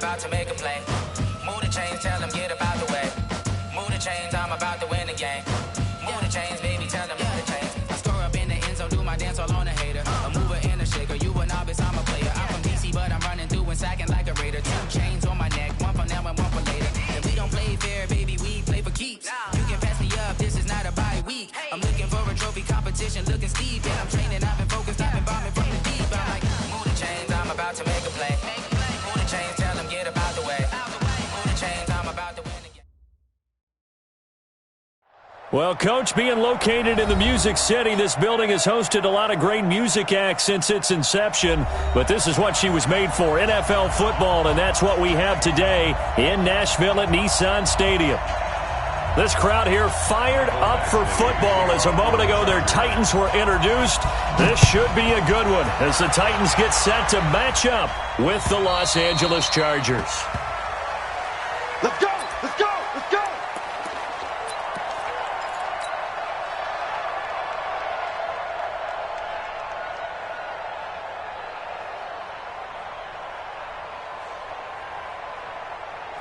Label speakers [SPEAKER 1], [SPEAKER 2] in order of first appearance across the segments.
[SPEAKER 1] about to make a play. Move the chains, tell them get up out the way. Move the chains, I'm about to win the game. Move the chains, baby, tell them move the chains. I score up in the end zone, do my dance all on a hater. A mover and a shaker, you a novice, I'm a player. I'm from DC, but I'm running through and sacking like a raider. 2 chains on my neck, one for now and one for later. And we don't play fair, baby, we play for keeps. You can pass me up, this is not a bye week. I'm looking for a trophy competition, looking steep. And I'm training, I've been focused, I've been bombing from the deep. I'm like, move the chains, I'm about to make a play. Move the chains, tell them get up out the way. Move the chains, I'm about to win again.
[SPEAKER 2] Well, Coach, being located in the Music City, this building has hosted a lot of great music acts since its inception, but this is what she was made for, NFL football, and that's what we have today in Nashville at Nissan Stadium. This crowd here fired up for football as a moment ago their Titans were introduced. This should be a good one as the Titans get set to match up with the Los Angeles Chargers.
[SPEAKER 3] Let's go! Let's go! Let's go!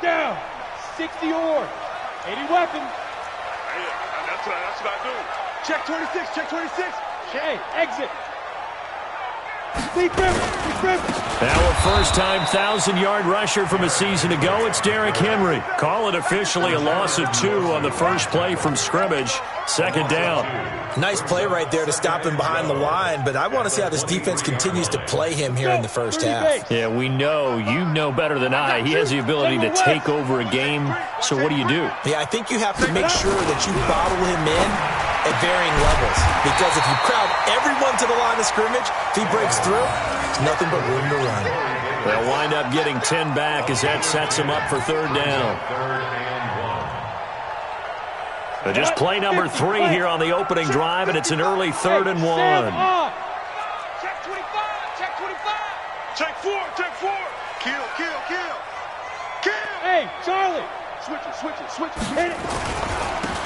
[SPEAKER 3] Down! 60 or 80 weapons.
[SPEAKER 4] Hey, that's what I do.
[SPEAKER 3] Check 26, check 26. Okay, exit. Deep rim, deep rim.
[SPEAKER 2] Now a first-time 1,000-yard rusher from a season ago, it's Derrick Henry. Call it officially a loss of 2 on the first play from scrimmage. Second down.
[SPEAKER 5] Nice play right there to stop him behind the line, but I want to see how this defense continues to play him here in the first half.
[SPEAKER 2] Yeah, we know. You know better than I. He has the ability to take over a game, so what do you do?
[SPEAKER 5] Yeah, I think you have to make sure that you bottle him in at varying levels, because if you crowd everyone to the line of scrimmage, if he breaks through, it's nothing but room to run.
[SPEAKER 2] They'll wind up getting 10 back as that sets him up for third down. But just play number 3 here on the opening drive, and it's an early 3rd and 1.
[SPEAKER 3] Check 25, check 25.
[SPEAKER 4] Check 4, check 4. Kill, kill, kill. Kill.
[SPEAKER 3] Hey, Charlie. Switch it, switch it, switch it. Hit it.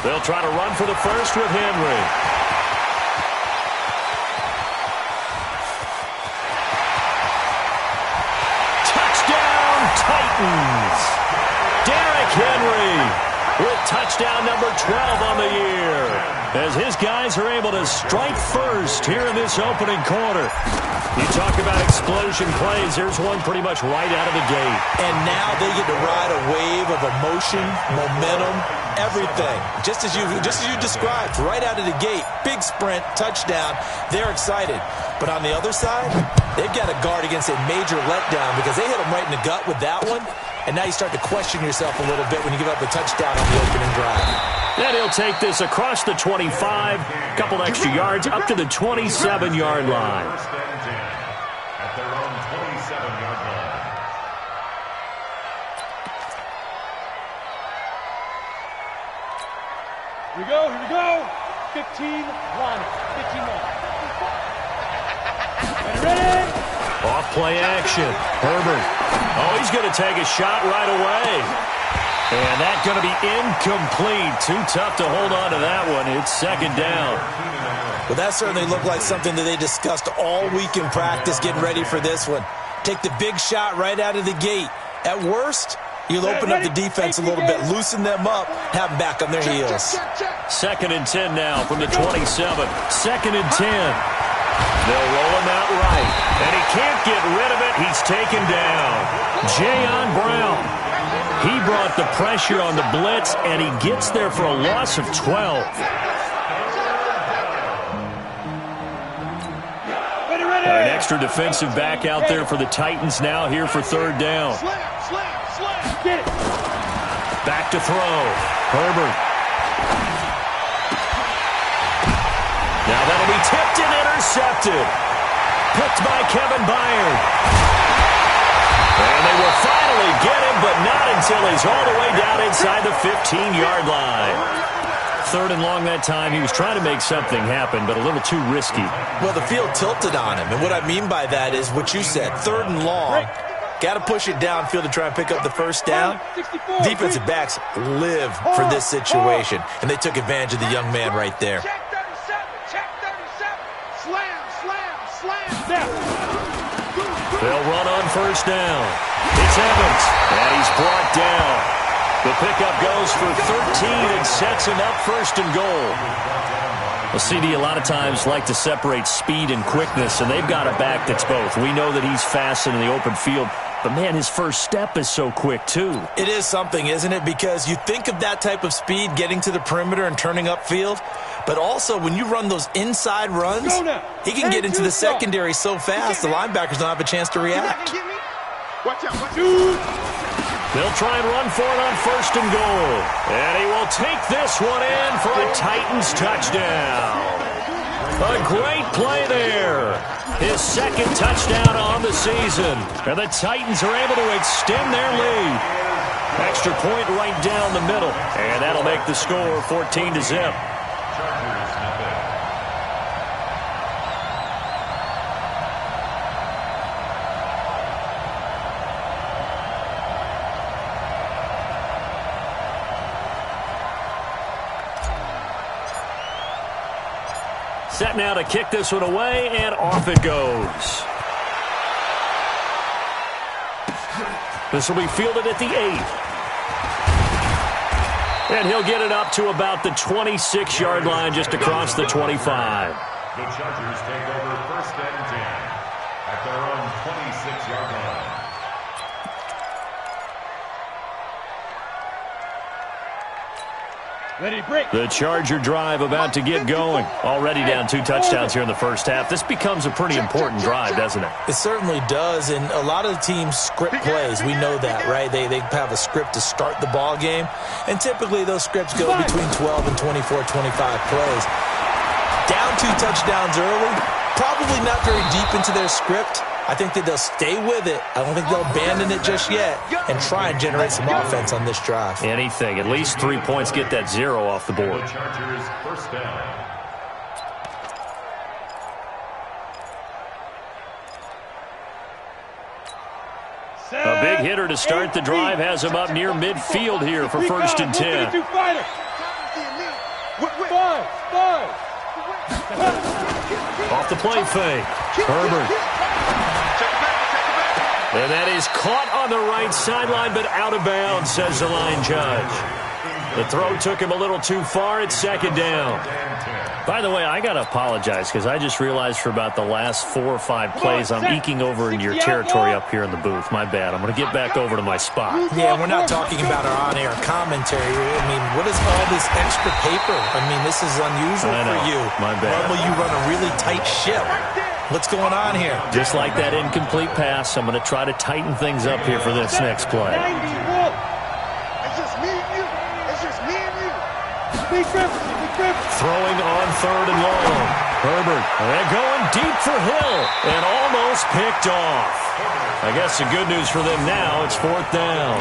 [SPEAKER 2] They'll try to run for the first with Henry. Touchdown, Titans. Derrick Henry with touchdown number 12 on the year, as his guys are able to strike first here in this opening quarter. You talk about explosion plays. There's one pretty much right out of the gate.
[SPEAKER 5] And now they get to ride a wave of emotion, momentum, everything. Just as you described, right out of the gate, big sprint, touchdown. They're excited. But on the other side, they've got to guard against a major letdown because they hit them right in the gut with that one. And now you start to question yourself a little bit when you give up a touchdown on the opening drive.
[SPEAKER 2] Then he'll take this across the 25, a couple extra yards, up to the 27-yard line.
[SPEAKER 6] At their own 27-yard line.
[SPEAKER 3] Here we go, here we go. 15 line. 15 line. Ready?
[SPEAKER 2] Off play action. Herbert. Oh, he's going to take a shot right away. And that's going to be incomplete. Too tough to hold on to that one. It's second down.
[SPEAKER 5] Well, that certainly looked like something that they discussed all week in practice getting ready for this one. Take the big shot right out of the gate. At worst, you'll open up the defense a little bit, loosen them up, have them back on their heels.
[SPEAKER 2] Second and 10 now from the 27. Second and 10. They'll roll him out right, and he can't get rid of it. He's taken down. Jayon Brown. He brought the pressure on the blitz, and he gets there for a loss of 12. An extra defensive back out there for the Titans now here for third down. Back to throw. Herbert. Now that'll be tipped and intercepted. Picked by Kevin Byard. And they will finally get him, but not until he's all the way down inside the 15-yard line. Third and long that time. He was trying to make something happen, but a little too risky.
[SPEAKER 5] Well, the field tilted on him, and what I mean by that is what you said. Third and long, got to push it downfield to try and pick up the first down. Defensive backs live for this situation, and they took advantage of the young man right there.
[SPEAKER 3] Check 37. Slam, slam, slam.
[SPEAKER 2] They'll They'll run on first down. It's Evans, and he's brought down. The pickup goes for 13 and sets him up first and goal. Well, CD, a lot of times like to separate speed and quickness, and they've got a back that's both. We know that he's fast in the open field, but, man, his first step is so quick, too.
[SPEAKER 5] It is something, isn't it? Because you think of that type of speed, getting to the perimeter and turning upfield, but also when you run those inside runs, he can get into the secondary so fast the linebackers don't have a chance to react.
[SPEAKER 4] Watch out.
[SPEAKER 2] They'll try and run for it on first and goal. And he will take this one in for a Titans touchdown. A great play there. His second touchdown on the season. And the Titans are able to extend their lead. Extra point right down the middle. And that'll make the score 14-0. Set now to kick this one away, and off it goes. This will be fielded at the 8. And he'll get it up to about the 26-yard line, just across the 25.
[SPEAKER 6] The Chargers take over first and 10 at their own 26-yard line.
[SPEAKER 3] Ready, break.
[SPEAKER 2] The Charger drive about to get going. Already down 2 touchdowns here in the first half. This becomes a pretty important drive, doesn't it?
[SPEAKER 5] It certainly does, and a lot of the teams script plays. We know that, right? They have a script to start the ball game, and typically those scripts go between 12 and 24, 25 plays. Down 2 touchdowns early, probably not very deep into their script. I think that they'll stay with it. I don't think they'll abandon it just yet and try and generate some offense on this drive.
[SPEAKER 2] Anything. At least 3 points, get that 0 off the board.
[SPEAKER 6] The Chargers first down.
[SPEAKER 2] A big hitter to start the drive has him up near midfield here for first and 10. Off the play fake. Herbert. And that is caught on the right sideline, but out of bounds, says the line judge. The throw took him a little too far. It's second down. By the way, I got to apologize because I just realized for about the last 4 or 5 plays, I'm eking over into your territory up here in the booth. My bad. I'm going to get back over to my spot.
[SPEAKER 5] Yeah, we're not talking about our on-air commentary. I mean, what is all this extra paper? I mean, this is unusual for you.
[SPEAKER 2] My bad.
[SPEAKER 5] Normally you run a really tight ship. What's going on here?
[SPEAKER 2] Just like that incomplete pass, I'm going to try to tighten things up here for this next play.
[SPEAKER 4] It's just me and you. It's just me and you.
[SPEAKER 2] Throwing on third and long. Herbert, they're going deep for Hill, and almost picked off. I guess the good news for them now, it's 4th down.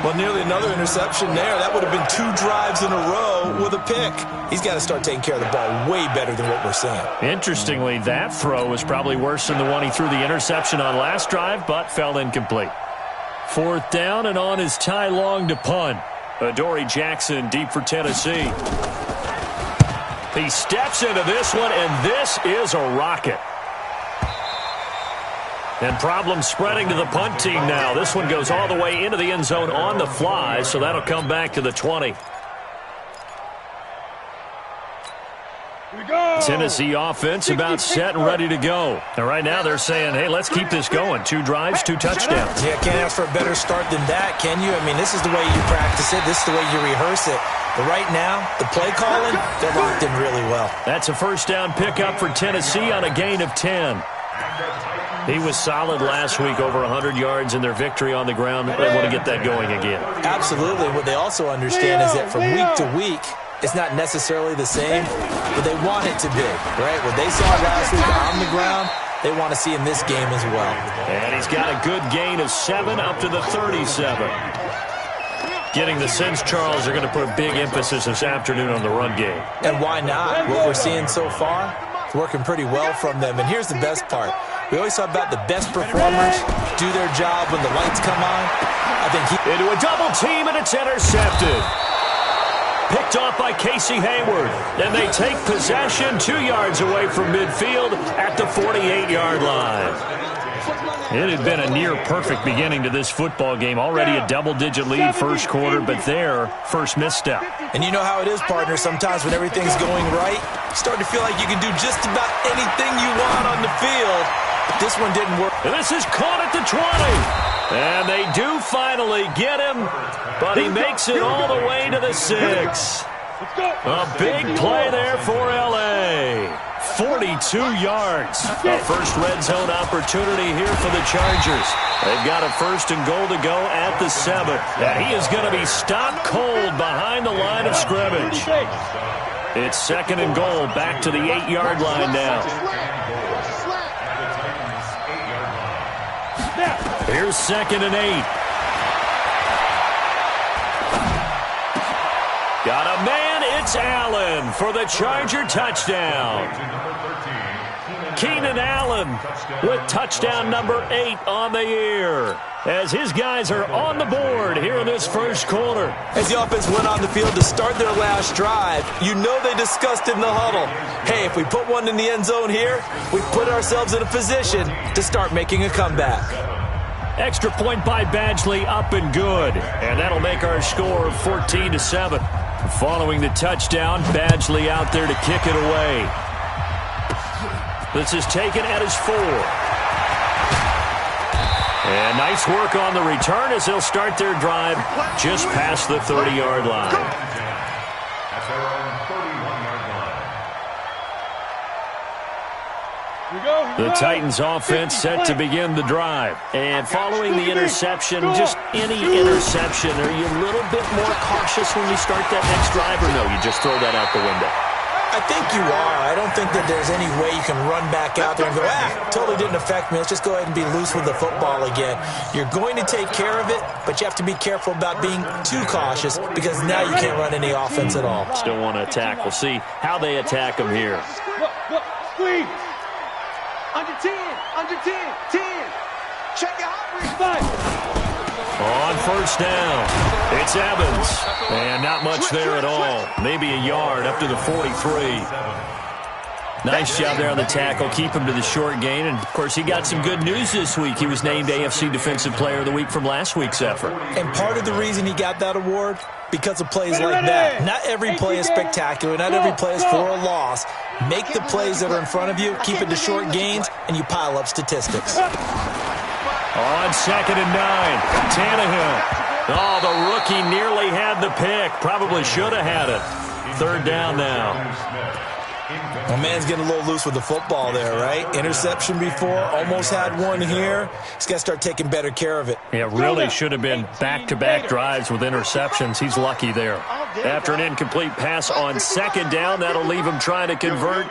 [SPEAKER 5] Well, nearly another interception there. That would have been 2 drives in a row with a pick. He's got to start taking care of the ball way better than what we're seeing.
[SPEAKER 2] Interestingly, that throw was probably worse than the one he threw the interception on last drive, but fell incomplete. 4th down, and on is Ty Long to punt. Adoree Jackson deep for Tennessee. He steps into this one, and this is a rocket. And problems spreading to the punt team now. This one goes all the way into the end zone on the fly, so that'll come back to the 20. Tennessee offense about set and ready to go. And right now they're saying, hey, let's keep this going. 2 drives, 2 touchdowns.
[SPEAKER 5] Yeah, can't ask for a better start than that, can you? I mean, this is the way you practice it. This is the way you rehearse it. But right now, the play calling, they're locked in really well.
[SPEAKER 2] That's a first down pickup for Tennessee on a gain of 10. He was solid last week, over 100 yards in their victory on the ground. They want to get that going again.
[SPEAKER 5] Absolutely. What they also understand is that from week to week, it's not necessarily the same, but they want it to be, right? What they saw last week on the ground, they want to see in this game as well.
[SPEAKER 2] And he's got a good gain of 7 up to the 37. Getting the sense, Charles, are going to put a big emphasis this afternoon on the run game.
[SPEAKER 5] And why not? What we're seeing so far, it's working pretty well from them. And here's the best part. We always talk about the best performers do their job when the lights come on. I think
[SPEAKER 2] into a double team, and it's intercepted. Picked off by Casey Hayward. And they take possession 2 yards away from midfield at the 48-yard line. It had been a near-perfect beginning to this football game. Already a double-digit lead first quarter, but their first misstep.
[SPEAKER 5] And you know how it is, partner. Sometimes when everything's going right, you start to feel like you can do just about anything you want on the field. But this one didn't work.
[SPEAKER 2] And this is caught at the 20. And they do finally get him, but he makes it all the way to the 6. A big play there for L.A. 42 yards. A first red zone opportunity here for the Chargers. They've got a first and goal to go at the 7. And he is going to be stopped cold behind the line of scrimmage. It's second and goal, back to the 8-yard line now. Here's second and 8. Got a man, it's Allen for the Charger touchdown. Keenan Allen with touchdown number 8 on the year, as his guys are on the board here in this first quarter.
[SPEAKER 5] As the offense went on the field to start their last drive, you know they discussed in the huddle, hey, if we put one in the end zone here, we put ourselves in a position to start making a comeback.
[SPEAKER 2] Extra point by Badgley, up and good. And that'll make our score 14-7. Following the touchdown, Badgley out there to kick it away. This is taken at his 4. And nice work on the return as they'll start their drive just past the 30-yard line.
[SPEAKER 6] At their own 31-yard line.
[SPEAKER 2] The Titans offense set to begin the drive. And following the interception, just any interception, are you a little bit more cautious when you start that next drive, or no, you just throw that out the window?
[SPEAKER 5] I think you are. I don't think that there's any way you can run back out there and go, totally didn't affect me. Let's just go ahead and be loose with the football again. You're going to take care of it, but you have to be careful about being too cautious because now you can't run any offense at all.
[SPEAKER 2] Still want to attack. We'll see how they attack them here.
[SPEAKER 3] Squeeze. Under 10. Under 10. 10. Check your hot.
[SPEAKER 2] On first down, it's Evans. And not much there at all. Maybe a yard up to the 43. Nice job there on the tackle. Keep him to the short gain. And, of course, he got some good news this week. He was named AFC Defensive Player of the Week from last week's effort.
[SPEAKER 5] And part of the reason he got that award, because of plays like that. Not every play is spectacular. Not every play is for a loss. Make the plays that are in front of you, keep it to short gains, and you pile up statistics.
[SPEAKER 2] On second and 9, Tannehill. Oh, the rookie nearly had the pick. Probably should have had it. Third down now.
[SPEAKER 5] My man's getting a little loose with the football there, right? Interception before, almost had one here. He's got to start taking better care of it.
[SPEAKER 2] Yeah, really should have been back-to-back drives with interceptions. He's lucky there. After an incomplete pass on second down, that'll leave him trying to convert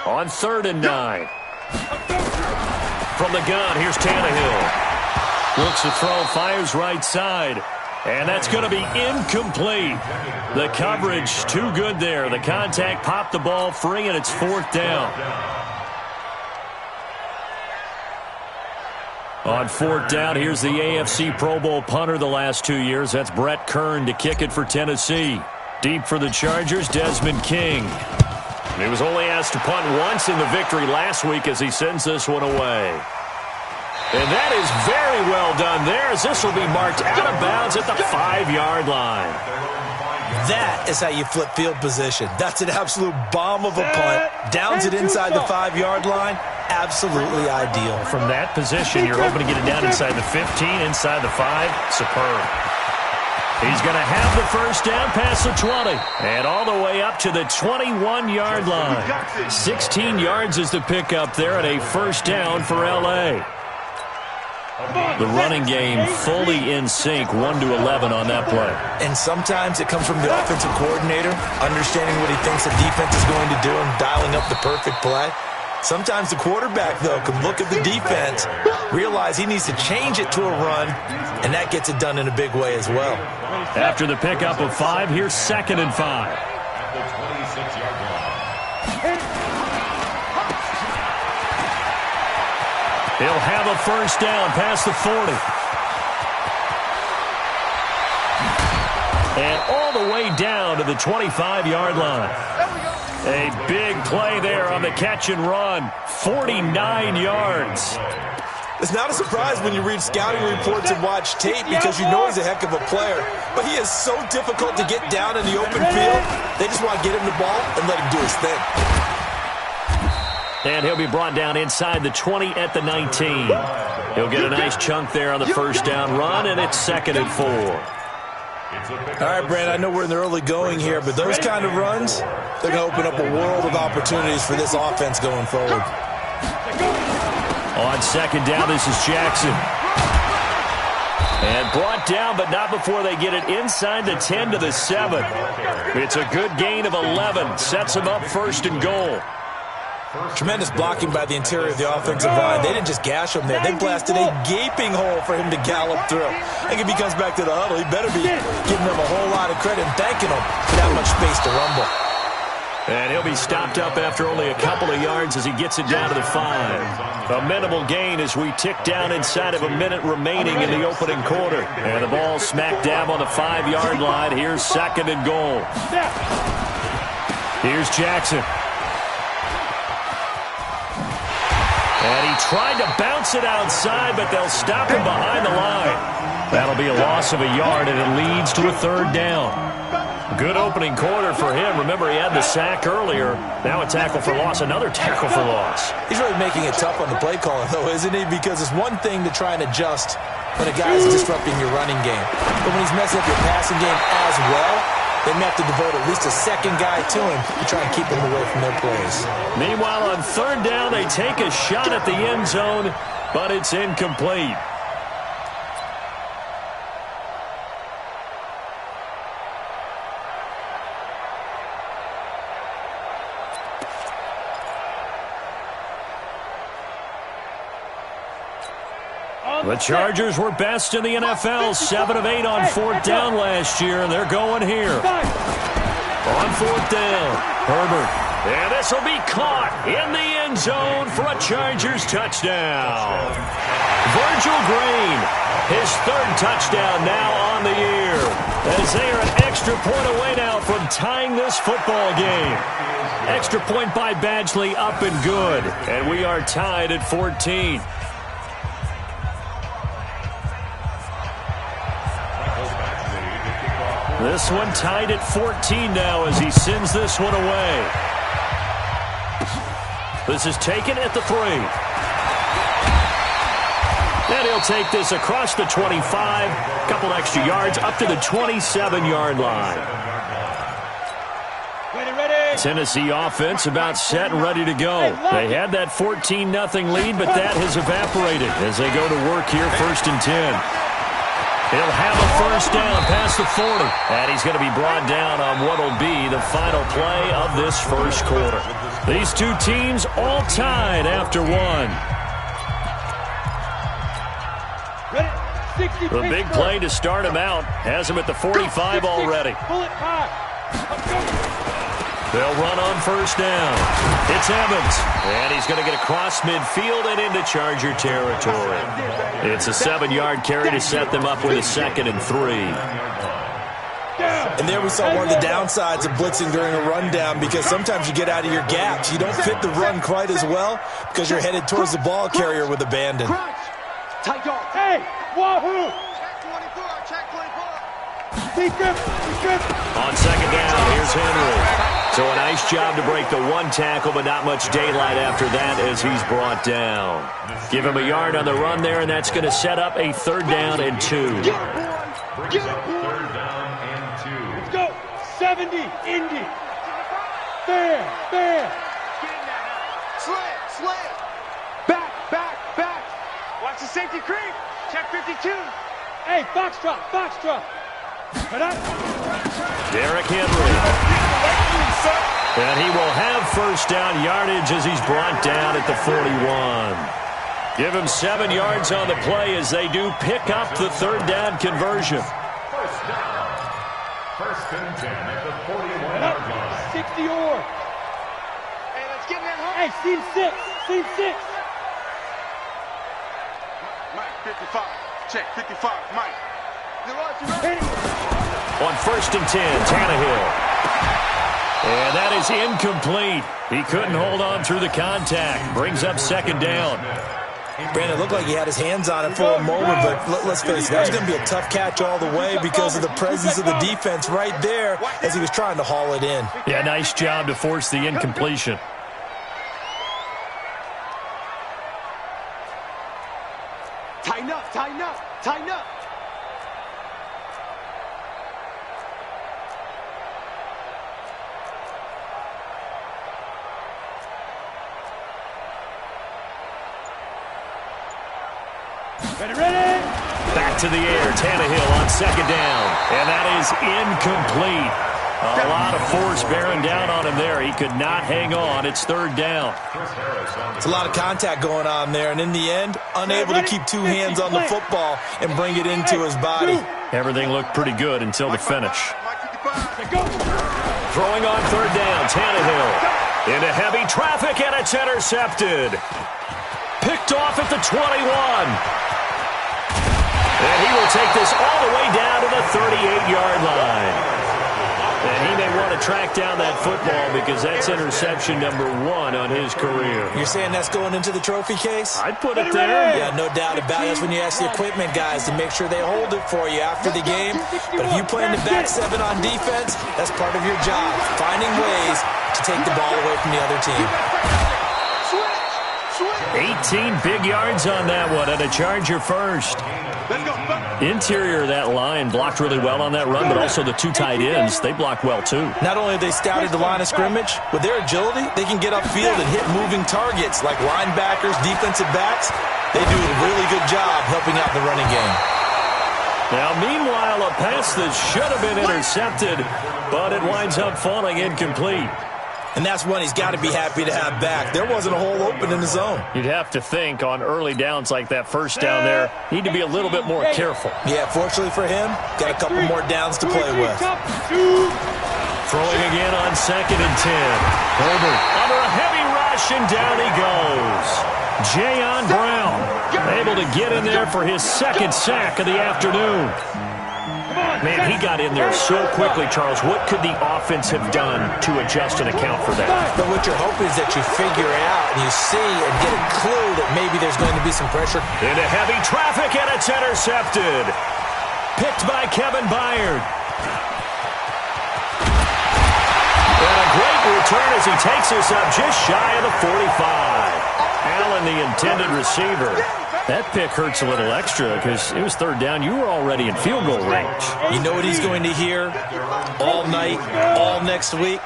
[SPEAKER 2] on third and 9. From the gun, here's Tannehill. Looks to throw, fires right side. And that's going to be incomplete. The coverage too good there. The contact popped the ball free, and it's fourth down. On fourth down, here's the AFC Pro Bowl punter the last 2 years. That's Brett Kern to kick it for Tennessee. Deep for the Chargers, Desmond King. He was only asked to punt once in the victory last week as he sends this one away. And that is very well done there, as this will be marked out of bounds at the 5-yard line.
[SPEAKER 5] That is how you flip field position. That's an absolute bomb of a punt. Downs it inside the 5-yard line. Absolutely ideal.
[SPEAKER 2] From that position, you're hoping to get it down inside the 15, inside the 5. Superb. He's going to have the first down past the 20. And all the way up to the 21-yard line. 16 yards is the pickup there, and a first down for L.A. The running game fully in sync, 1-11 on that play.
[SPEAKER 5] And sometimes it comes from the offensive coordinator, understanding what he thinks the defense is going to do and dialing up the perfect play. Sometimes the quarterback, though, can look at the defense, realize he needs to change it to a run, and that gets it done in a big way as well.
[SPEAKER 2] After the pickup of 5, here's second and 5. He'll have a first down past the 40. And all the way down to the 25-yard line. A big play there on the catch and run. 49 yards.
[SPEAKER 5] It's not a surprise when you read scouting reports and watch tape because you know he's a heck of a player. But he is so difficult to get down in the open field. They just want to get him the ball and let him do his thing.
[SPEAKER 2] And he'll be brought down inside the 20 at the 19. He'll get a nice chunk there on the first down run, and it's 2nd and 4.
[SPEAKER 5] All right, Brand, I know we're in the early going here, but those kind of runs, they're going to open up a world of opportunities for this offense going forward.
[SPEAKER 2] On 2nd down, this is Jackson. And brought down, but not before they get it inside the 10 to the 7. It's a good gain of 11. Sets them up 1st and goal.
[SPEAKER 5] Tremendous blocking by the interior of the offensive line. They didn't just gash him there. They blasted a gaping hole for him to gallop through. I think if he comes back to the huddle, he better be giving them a whole lot of credit and thanking them for that much space to rumble.
[SPEAKER 2] And he'll be stopped up after only a couple of yards as he gets it down to the 5. A minimal gain as we tick down inside of a minute remaining in the opening quarter. And the ball smack dab on the 5-yard line. Here's 2nd and goal. Here's Jackson. And he tried to bounce it outside, but they'll stop him behind the line. That'll be a loss of a yard, and it leads to a 3rd down. Good opening quarter for him. Remember, he had the sack earlier. Now a tackle for loss, another tackle for loss.
[SPEAKER 5] He's really making it tough on the play caller, though, isn't he? Because it's one thing to try and adjust when a guy's disrupting your running game. But when he's messing up your passing game as well, they may have to devote at least a second guy to him to try and keep him away from their plays.
[SPEAKER 2] Meanwhile, on 3rd down, they take a shot at the end zone, but it's incomplete. The Chargers were best in the NFL, 7 of 8 on 4th down last year, and they're going here. On 4th down, Herbert. And this will be caught in the end zone for a Chargers touchdown. Virgil Green, his 3rd touchdown now on the year, as they are an extra point away now from tying this football game. Extra point by Badgley, up and good, and we are tied at 14. This one tied at 14 now as he sends this one away. This is taken at the 3. And he'll take this across the 25. A couple extra yards up to the 27-yard line. Tennessee offense about set and ready to go. They had that 14-0 lead, but that has evaporated as they go to work here 1st and 10. He'll have a 1st down past the 40. And he's going to be brought down on what will be the final play of this 1st quarter. These two teams all tied after 1. The big play to start him out has him at the 45 already. They'll run on 1st down. It's Evans. And he's going to get across midfield and into Charger territory. It's a 7-yard carry to set them up with a 2nd and 3.
[SPEAKER 5] And there we saw one of the downsides of blitzing during a rundown, because sometimes you get out of your gaps. You don't fit the run quite as well because you're headed towards the ball carrier with abandon.
[SPEAKER 3] Hey, wahoo! Check 24.
[SPEAKER 2] On 2nd down, here's Henry. So a nice job to break the 1 tackle, but not much daylight after that as he's brought down. Give him a yard on the run there, and that's going to set up a 3rd down and 2.
[SPEAKER 6] Brings up 3rd down and 2.
[SPEAKER 3] Let's go. 70, Indy. Fair. Slant. Back. Watch the safety creep. Check 52. Hey, box drop.
[SPEAKER 2] Derrick Henry. And he will have 1st down yardage as he's brought down at the 41. Give him 7 yards on the play as they do pick up the 3rd down conversion.
[SPEAKER 6] 1st down. 1st and 10 at the 41-yard line.
[SPEAKER 3] 60 or. Hey, let's get in that hole. Hey, seam 6. Mike, 55. Check, 55. Mike.
[SPEAKER 2] On 1st and 10, Tannehill. And that is incomplete. He couldn't hold on through the contact. Brings up 2nd down.
[SPEAKER 5] Brandon, it looked like he had his hands on it for a moment, but let's face it, that was going to be a tough catch all the way because of the presence of the defense right there as he was trying to haul it in.
[SPEAKER 2] Yeah, nice job to force the incompletion.
[SPEAKER 3] Tighten up, tighten up, tighten up. Ready?
[SPEAKER 2] Back to the air, Tannehill on second down, and that is incomplete. A lot of force bearing down on him there. He could not hang on. It's third down.
[SPEAKER 5] It's a lot of contact going on there, and in the end, unable to keep two hands on the football and bring it into his body.
[SPEAKER 2] Everything looked pretty good until the finish. Throwing on third down, Tannehill into heavy traffic, and it's intercepted. Picked off at the 21. And he will take this all the way down to the 38-yard line. And he may want to track down that football because that's interception number 1 on his career.
[SPEAKER 5] You're saying that's going into the trophy case?
[SPEAKER 2] I'd put it there.
[SPEAKER 5] Yeah, no doubt about it. That's when you ask the equipment guys to make sure they hold it for you after the game. But if you play in the back 7 on defense, that's part of your job, finding ways to take the ball away from the other team.
[SPEAKER 2] 18 big yards on that one, and a Charger first. Interior of that line blocked really well on that run, but also the two tight ends, they blocked well too.
[SPEAKER 5] Not only have they scouted the line of scrimmage, with their agility, they can get upfield and hit moving targets like linebackers, defensive backs. They do a really good job helping out the running game.
[SPEAKER 2] Now, meanwhile, a pass that should have been intercepted, but it winds up falling incomplete.
[SPEAKER 5] And that's one he's got to be happy to have back. There wasn't a hole open in the zone.
[SPEAKER 2] You'd have to think on early downs like that first down there, need to be a little bit more careful.
[SPEAKER 5] Yeah, fortunately for him, got a couple more downs to play with.
[SPEAKER 2] Throwing again on 2nd and 10. Herbert under a heavy rush, and down he goes. Jayon Brown able to get in there for his 2nd sack of the afternoon. Man, he got in there so quickly, Charles. What could the offense have done to adjust and account for that?
[SPEAKER 5] But what you're hoping is that you figure out and you see and get a clue that maybe there's going to be some pressure.
[SPEAKER 2] Into heavy traffic, and it's intercepted. Picked by Kevin Byard. And a great return as he takes us up just shy of the 45. Allen, the intended receiver. That pick hurts a little extra because it was third down. You were already in field goal range.
[SPEAKER 5] You know what he's going to hear all night, all next week?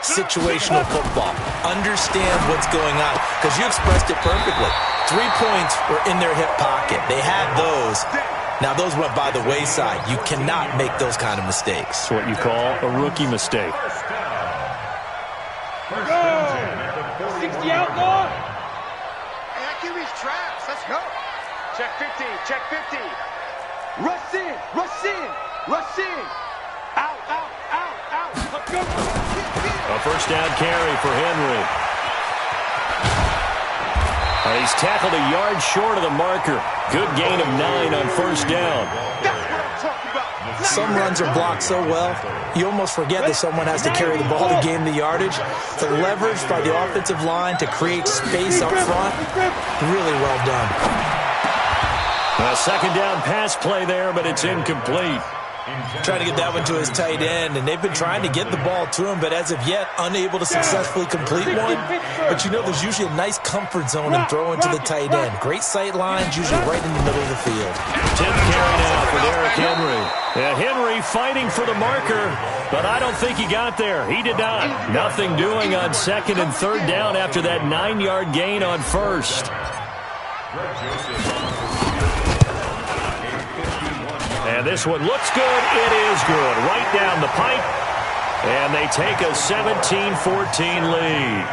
[SPEAKER 5] Situational football. Understand what's going on because you expressed it perfectly. 3 points were in their hip pocket. They had those. Now, those went by the wayside. You cannot make those kind of mistakes.
[SPEAKER 2] That's what you call a rookie mistake.
[SPEAKER 3] 60 outlaw.
[SPEAKER 4] Hey, I can reach traps. Let's go.
[SPEAKER 3] Check 50, check 50. Rush in, rush in, rush in. Out, out, out, out. Let's go.
[SPEAKER 2] A first down carry for Henry. He's tackled a yard short of the marker. Good gain of 9 on first down.
[SPEAKER 3] That's what I'm talking about.
[SPEAKER 5] Some runs are blocked so well, you almost forget that someone has to carry the ball to gain the yardage. The leverage by the offensive line to create space up front, really well done.
[SPEAKER 2] A second down pass play there, but it's incomplete.
[SPEAKER 5] Trying to get that one to his tight end, and they've been trying to get the ball to him, but as of yet, unable to successfully complete one. But you know there's usually a nice comfort zone in throwing to the tight end. Great sight lines, usually right in the middle of the field.
[SPEAKER 2] 10th carry now for Derrick Henry. Yeah, Henry fighting for the marker, but I don't think he got there. He did not. Nothing doing on 2nd and 3rd down after that 9-yard gain on 1st. And this one looks good. It is good. Right down the pipe. And they take a 17-14 lead.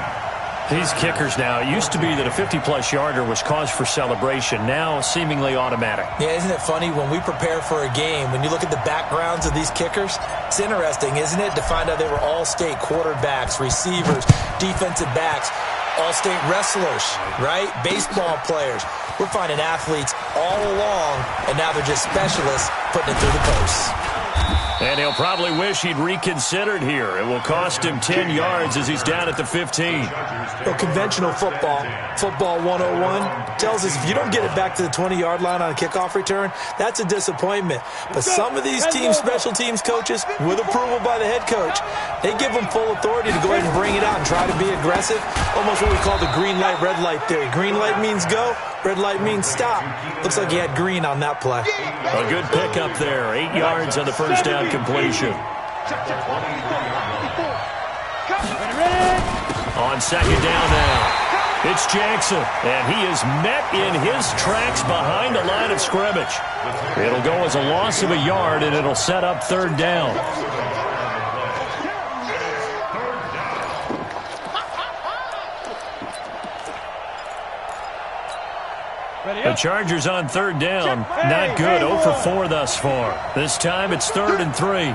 [SPEAKER 2] These kickers now, it used to be that a 50-plus yarder was cause for celebration. Now, seemingly automatic.
[SPEAKER 5] Yeah, isn't it funny? When we prepare for a game, when you look at the backgrounds of these kickers, it's interesting, isn't it, to find out they were all-state quarterbacks, receivers, defensive backs, all-state wrestlers, right? Baseball players. We're finding athletes all along, and now they're just specialists putting it through the posts.
[SPEAKER 2] And he'll probably wish he'd reconsidered here. It will cost him 10 yards as he's down at the 15.
[SPEAKER 5] Well, conventional football 101, tells us if you don't get it back to the 20-yard line on a kickoff return, that's a disappointment. But some of these teams, special teams coaches, with approval by the head coach, they give them full authority to go ahead and bring it out and try to be aggressive. Almost what we call the green light, red light theory. Green light means go, red light means stop. Looks like he had green on that play.
[SPEAKER 2] A good pickup there. 8 yards on the first down completion. On second down now, it's Jackson, and he is met in his tracks behind the line of scrimmage. It'll go as a loss of a yard, and it'll set up third down. The Chargers on third down. Not good. 0 for 4 thus far. This time it's 3rd and 3.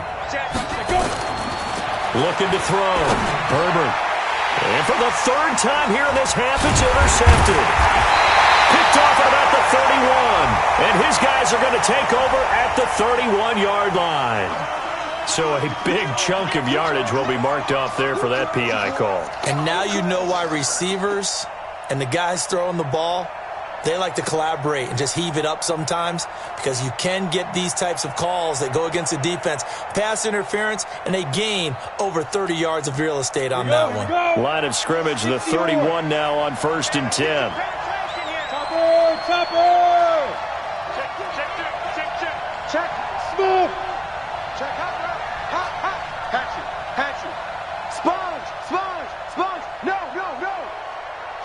[SPEAKER 2] Looking to throw. Herbert. And for the third time here in this half, it's intercepted. Picked off at about the 31. And his guys are going to take over at the 31-yard line. So a big chunk of yardage will be marked off there for that PI call.
[SPEAKER 5] And now you know why receivers and the guys throwing the ball, they like to collaborate and just heave it up sometimes, because you can get these types of calls that go against the defense. Pass interference, and they gain over 30 yards of real estate on that one.
[SPEAKER 2] Line of scrimmage, the 31 now on 1st and 10.
[SPEAKER 3] Check. Smooth. Check. Patch it. Sponge. No.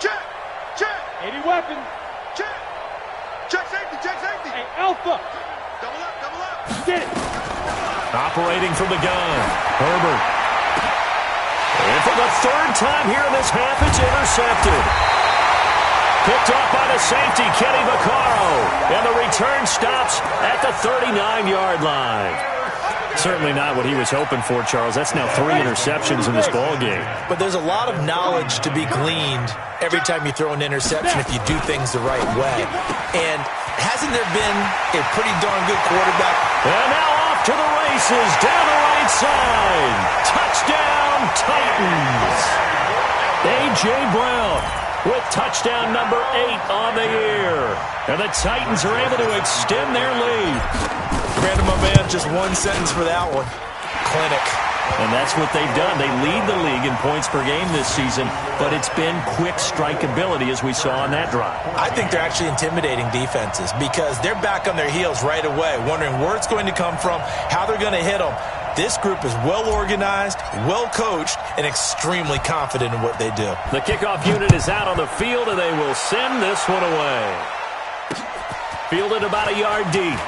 [SPEAKER 3] Check. 80 weapon. Check safety. Hey, Alpha. Double up. Get it.
[SPEAKER 2] Operating from the gun, Herbert. And for the third time here in this half, it's intercepted. Picked off by the safety, Kenny Vaccaro. And the return stops at the 39-yard line. Certainly not what he was hoping for, Charles. That's now 3 interceptions in this ballgame.
[SPEAKER 5] But there's a lot of knowledge to be gleaned every time you throw an interception if you do things the right way. And hasn't there been a pretty darn good quarterback?
[SPEAKER 2] And now off to the races, down the right side. Touchdown, Titans. A.J. Brown with touchdown number 8 on the year. And the Titans are able to extend their lead.
[SPEAKER 5] Brandon, my man, just one sentence for that one. Clinic.
[SPEAKER 2] And that's what they've done. They lead the league in points per game this season, but it's been quick strikeability as we saw on that drive.
[SPEAKER 5] I think they're actually intimidating defenses because they're back on their heels right away, wondering where it's going to come from, how they're going to hit them. This group is well organized, well coached, and extremely confident in what they do.
[SPEAKER 2] The kickoff unit is out on the field, and they will send this one away. Fielded about a yard deep.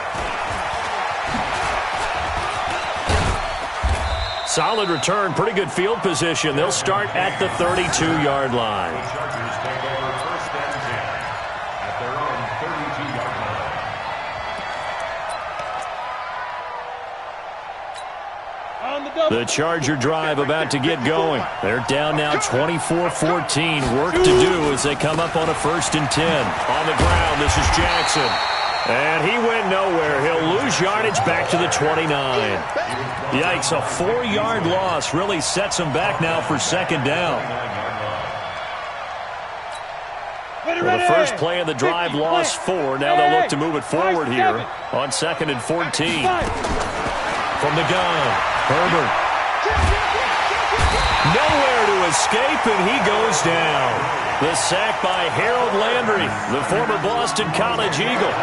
[SPEAKER 2] Solid return, pretty good field position. They'll start at the 32-yard line.
[SPEAKER 6] The Chargers take over 1st and 10 at their own 32-yard line.
[SPEAKER 2] The Charger drive about to get going. They're down now 24-14. Work to do as they come up on a 1st and 10. On the ground, this is Jackson. And he went nowhere. He'll lose yardage back to the 29. Yikes, a 4-yard loss really sets him back now for 2nd down. Well, the first play of the drive lost 4. Now they'll look to move it forward here on 2nd and 14. From the gun, Herbert. Nowhere to escape, and he goes down. The sack by Harold Landry, the former Boston College Eagle.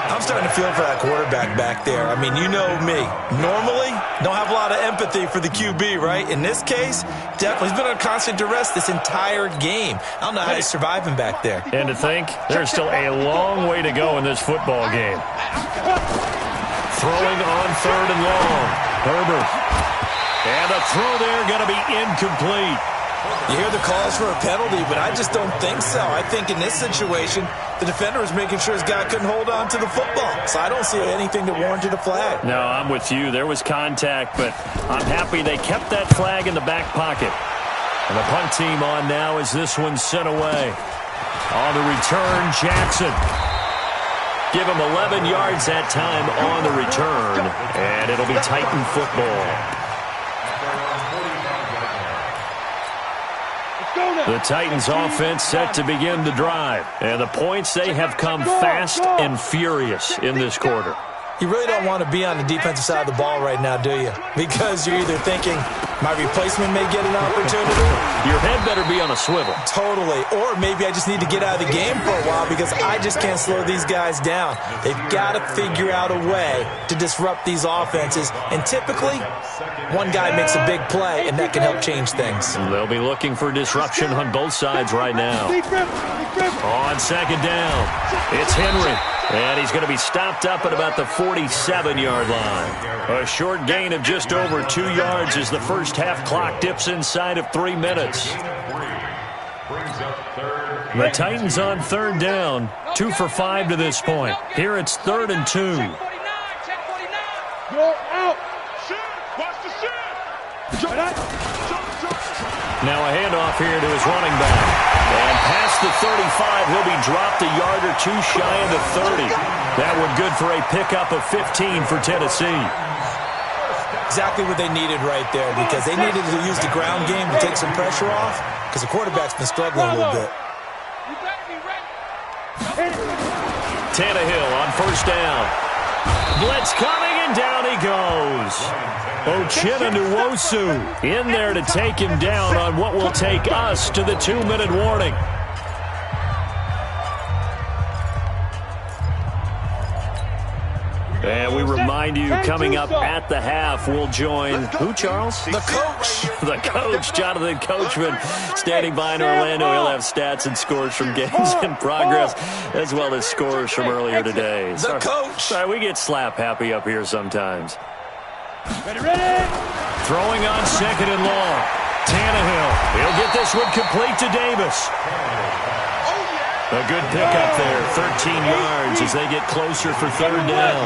[SPEAKER 5] I'm starting to feel for that quarterback back there. I mean, you know me. Normally, don't have a lot of empathy for the QB, right? In this case, definitely. He's been under constant duress this entire game. I don't know how he's surviving back there.
[SPEAKER 2] And to think, there's still a long way to go in this football game. Throwing on 3rd and long. Herbert. And the throw there going to be incomplete.
[SPEAKER 5] You hear the calls for a penalty, but I just don't think so. I think in this situation, the defender was making sure his guy couldn't hold on to the football. So I don't see anything that warranted a flag.
[SPEAKER 2] No, I'm with you. There was contact, but I'm happy they kept that flag in the back pocket. And the punt team on now as this one's sent away. On the return, Jackson. Give him 11 yards that time on the return, and it'll be Titan football. The Titans offense set to begin the drive, and the points, they have come fast and furious in this quarter.
[SPEAKER 5] You really don't want to be on the defensive side of the ball right now, do you? Because you're either thinking, my replacement may get an opportunity.
[SPEAKER 2] Your head better be on a swivel.
[SPEAKER 5] Totally. Or maybe I just need to get out of the game for a while because I just can't slow these guys down. They've got to figure out a way to disrupt these offenses. And typically, one guy makes a big play, and that can help change things.
[SPEAKER 2] They'll be looking for disruption on both sides right now. On second down, it's Henry. And he's going to be stopped up at about the 47-yard line. A short gain of just over 2 yards as the first half clock dips inside of 3 minutes. The Titans on third down, 2 for 5 to this point. Here it's 3rd and 2.
[SPEAKER 3] Go out.
[SPEAKER 2] Now a handoff here to his running back. And past the 35, he'll be dropped a yard or two shy of the 30. That would good for a pickup of 15 for Tennessee.
[SPEAKER 5] Exactly what they needed right there because they needed to use the ground game to take some pressure off because the quarterback's been struggling a little bit.
[SPEAKER 2] Tannehill on first down. Blitz coming, and down he goes. Uchenna Nwosu in there to take him down on what will take us to the 2-minute warning. And we remind you, coming up at the half, we'll join who, Charles?
[SPEAKER 5] The coach.
[SPEAKER 2] The coach, Jonathan Coachman, standing by in Orlando. He'll have stats and scores from games in progress, as well as scores from earlier today.
[SPEAKER 5] The coach.
[SPEAKER 2] Sorry, we get slap happy up here sometimes.
[SPEAKER 3] Ready.
[SPEAKER 2] Throwing on second and long. Tannehill. He'll get this one complete to Davis. A good pickup there. 13 yards as they get closer for third down.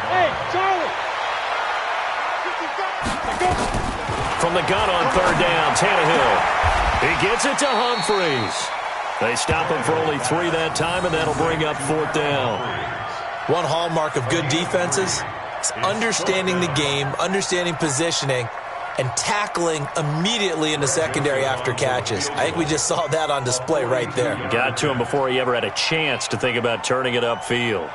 [SPEAKER 3] Hey, Charlie.
[SPEAKER 2] From the gun on third down, Tannehill. He gets it to Humphreys. They stop him for only 3 that time, and that'll bring up fourth down.
[SPEAKER 5] One hallmark of good defenses is understanding the game, understanding positioning, and tackling immediately in the secondary after catches. I think we just saw that on display right there.
[SPEAKER 2] Got to him before he ever had a chance to think about turning it upfield.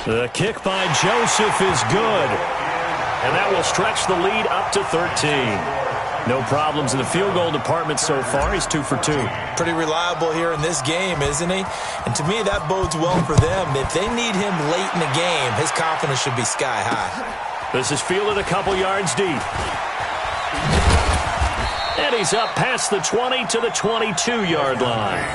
[SPEAKER 2] The kick by Joseph is good. And that will stretch the lead up to 13. No problems in the field goal department so far. He's 2 for 2.
[SPEAKER 5] Pretty reliable here in this game, isn't he? And to me, that bodes well for them. If they need him late in the game, his confidence should be sky high.
[SPEAKER 2] This is fielded a couple yards deep. And he's up past the 20 to the 22-yard line.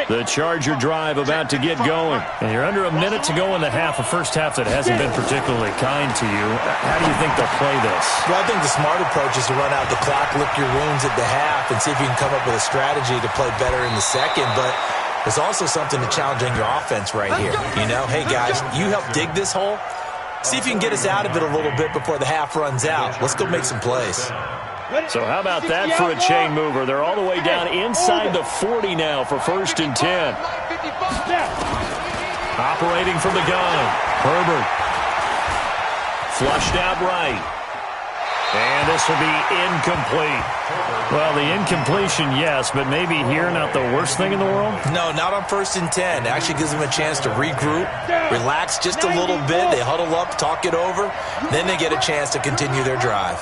[SPEAKER 2] The Charger drive about to get going. And you're under a minute to go in the half, a first half that hasn't been particularly kind to you. How do you think they'll play this?
[SPEAKER 5] Well, I think the smart approach is to run out the clock, lick your wounds at the half, and see if you can come up with a strategy to play better in the second. But there's also something to challenging your offense right here. You know, hey, guys, you help dig this hole. See if you can get us out of it a little bit before the half runs out. Let's go make some plays.
[SPEAKER 2] So how about that for a chain mover? They're all the way down inside the 40 now for 1st and 10. Operating from the gun. Herbert. Flushed out right. And this will be incomplete. Well, the incompletion, yes, but maybe here not the worst thing in the world?
[SPEAKER 5] No, not on 1st and 10. It actually gives them a chance to regroup, relax just a little bit. They huddle up, talk it over. Then they get a chance to continue their drive.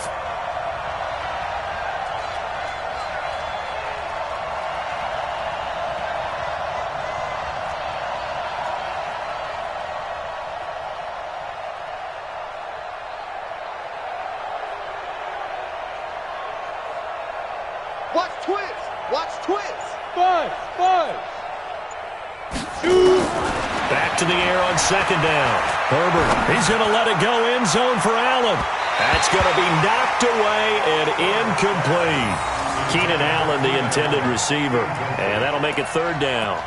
[SPEAKER 3] Watch twins. Watch twins. Five.
[SPEAKER 2] Back to the air on second down. Herbert, he's going to let it go end zone for Allen. That's going to be knocked away and incomplete. Keenan Allen, the intended receiver, and that'll make it third down.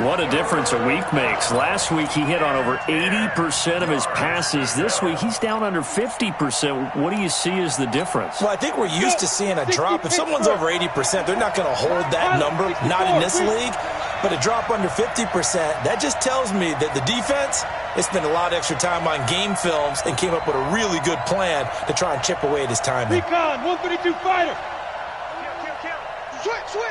[SPEAKER 2] What a difference a week makes. Last week he hit on over 80% of his passes. This week he's down under 50%. What do you see as the difference?
[SPEAKER 5] Well, I think we're used to seeing a drop. If someone's over 80%, they're not going to hold that number, not in this league. But a drop under 50%, that just tells me that the defense, they spent a lot of extra time on game films and came up with a really good plan to try and chip away at his timing.
[SPEAKER 3] Recon, 132 fighter. Switch.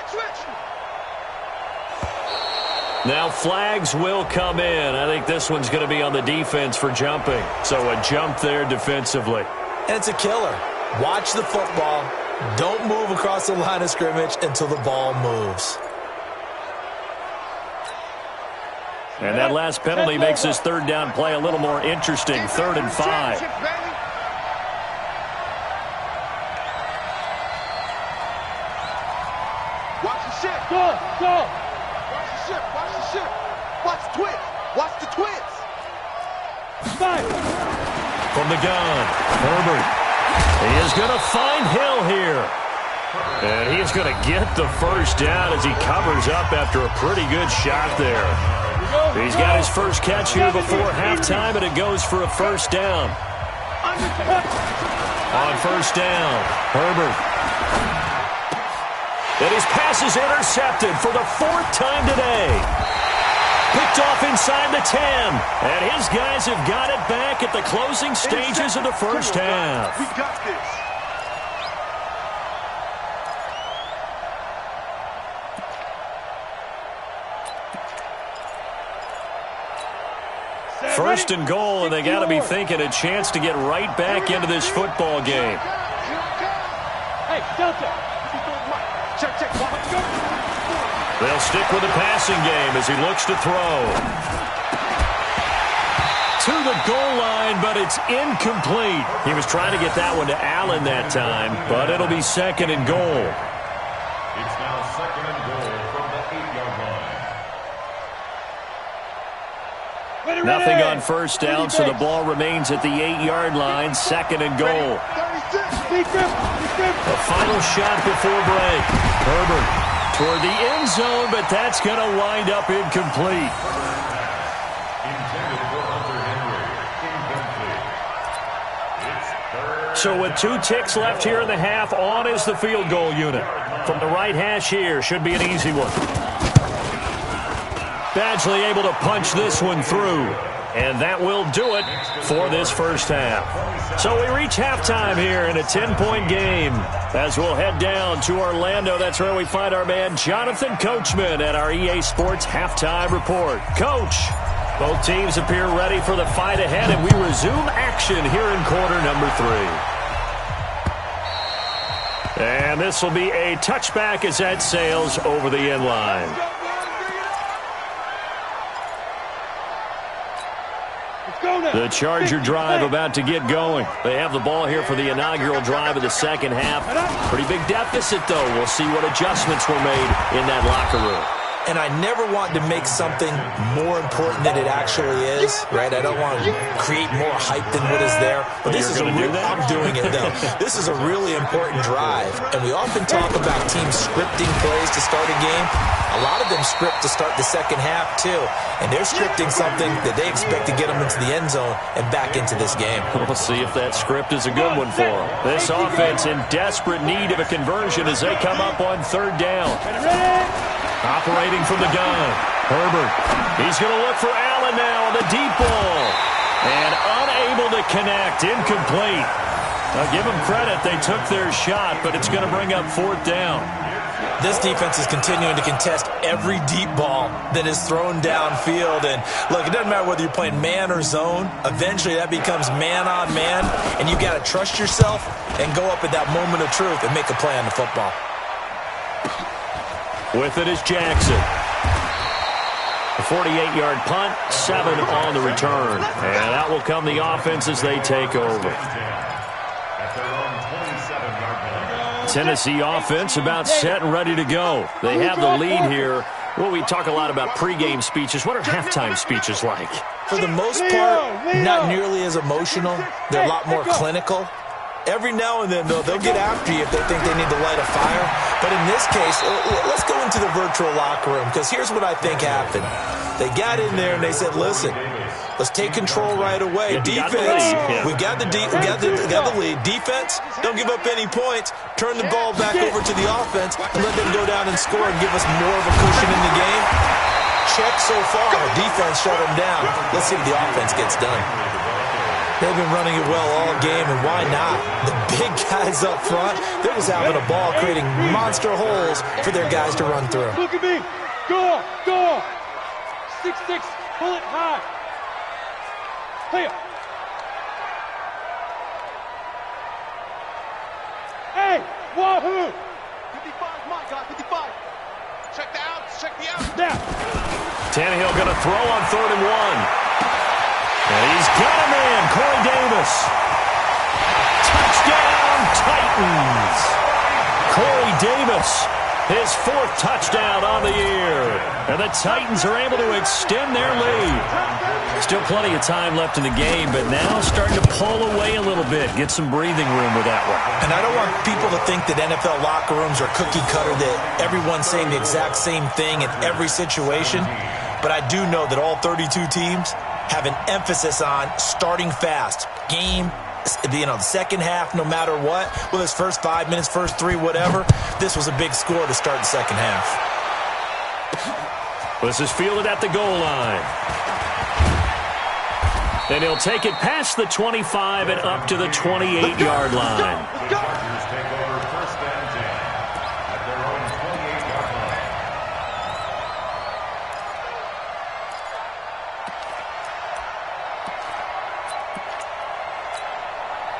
[SPEAKER 2] Now flags will come in. I think this one's going to be on the defense for jumping. So a jump there defensively.
[SPEAKER 5] And it's a killer. Watch the football. Don't move across the line of scrimmage until the ball moves.
[SPEAKER 2] And that last penalty makes this third down play a little more interesting. 3rd and 5.
[SPEAKER 3] Watch the ship. Go. Watch the ship. Watch the twitch. Watch the twitch. Fire.
[SPEAKER 2] From the gun, Herbert. He is going to find Hill here. And he is going to get the first down as he covers up after a pretty good shot there. He's got his first catch here before halftime, and it goes for a first down. On first down, Herbert. And his pass is intercepted for the 4th time today. Picked off inside the 10. And his guys have got it back at the closing stages of the first half.
[SPEAKER 3] We got this.
[SPEAKER 2] First and goal, and they got to be thinking a chance to get right back into this football game.
[SPEAKER 3] Hey, Delta. Check.
[SPEAKER 2] They'll stick with the passing game as he looks to throw. To the goal line, but it's incomplete. He was trying to get that one to Allen that time, but it'll be 2nd and goal.
[SPEAKER 6] It's now 2nd and goal from the 8-yard line.
[SPEAKER 2] Nothing on first down, so the ball remains at the 8-yard line. 2nd and goal. A final shot before break. Herbert toward the end zone, but that's going to wind up incomplete.
[SPEAKER 6] Intended for Hunter Henry. Incomplete. It's 3rd.
[SPEAKER 2] So with 2 ticks left here in the half, on is the field goal unit. From the right hash here, should be an easy one. Badgley able to punch this one through. And that will do it for this first half. So we reach halftime here in a 10-point game. As we'll head down to Orlando, that's where we find our man Jonathan Coachman at our EA Sports Halftime Report. Coach, both teams appear ready for the fight ahead, and we resume action here in quarter number 3. And this will be a touchback as that sails over the end line. The Charger drive about to get going. They have the ball here for the inaugural drive of the second half. Pretty big deficit, though. We'll see what adjustments were made in that locker room.
[SPEAKER 5] And I never want to make something more important than it actually is, right? I don't want to create more hype than what is there. But this is I'm doing it, though. This is a really important drive. And we often talk about teams scripting plays to start a game. A lot of them script to start the second half, too. And they're scripting something that they expect to get them into the end zone and back into this game.
[SPEAKER 2] We'll see if that script is a good one for them. This offense in desperate need of a conversion as they come up on 3rd down. Operating from the gun, Herbert. He's going to look for Allen now on the deep ball. And unable to connect, incomplete. Now give them credit, they took their shot, but it's going to bring up 4th down.
[SPEAKER 5] This defense is continuing to contest every deep ball that is thrown downfield. And look, it doesn't matter whether you're playing man or zone. Eventually that becomes man on man. And you got to trust yourself and go up at that moment of truth and make a play on the football.
[SPEAKER 2] With it is Jackson. A 48-yard punt, 7 on the return. And out will come the offense as they take over. Tennessee offense about set and ready to go. They have the lead here Well, we talk a lot about pregame speeches. What are halftime speeches like?
[SPEAKER 5] For the most part, not nearly as emotional. They're a lot more clinical. Every now and then, though, they'll get after you if they think they need to light a fire. But in this case, let's go into the virtual locker room, because here's what I think happened. They got in there and they said, listen, let's take control right away. Defense, we got the lead. Defense, don't give up any points. Turn the ball back over to the offense and let them go down and score and give us more of a cushion in the game. Check so far. Defense shut them down. Let's see if the offense gets done. They've been running it well all game, and why not? The big guys up front, they're just having a ball, creating monster holes for their guys to run through.
[SPEAKER 3] Look at me. Go. 6-6. Pull it high. Hey. Hey, wahoo.
[SPEAKER 4] 55, my God, 55. Check the outs, check the outs.
[SPEAKER 3] Now.
[SPEAKER 2] Tannehill going to throw on 3rd and 1. And he's got a man, Corey Davis. Touchdown, Titans. Corey Davis, his 4th touchdown on the year. And the Titans are able to extend their lead. Still plenty of time left in the game, but now starting to pull away a little bit. Get some breathing room with that one.
[SPEAKER 5] And I don't want people to think that NFL locker rooms are cookie cutter, that everyone's saying the exact same thing in every situation. But I do know that all 32 teams have an emphasis on starting fast. Game, the second half, no matter what, whether it's first 5 minutes, first 3, whatever, this was a big score to start the second half.
[SPEAKER 2] This is fielded at the goal line. And he'll take it past the 25 and up to the 28-yard line.
[SPEAKER 6] Chargers take over 1st and 10 at their own 28-yard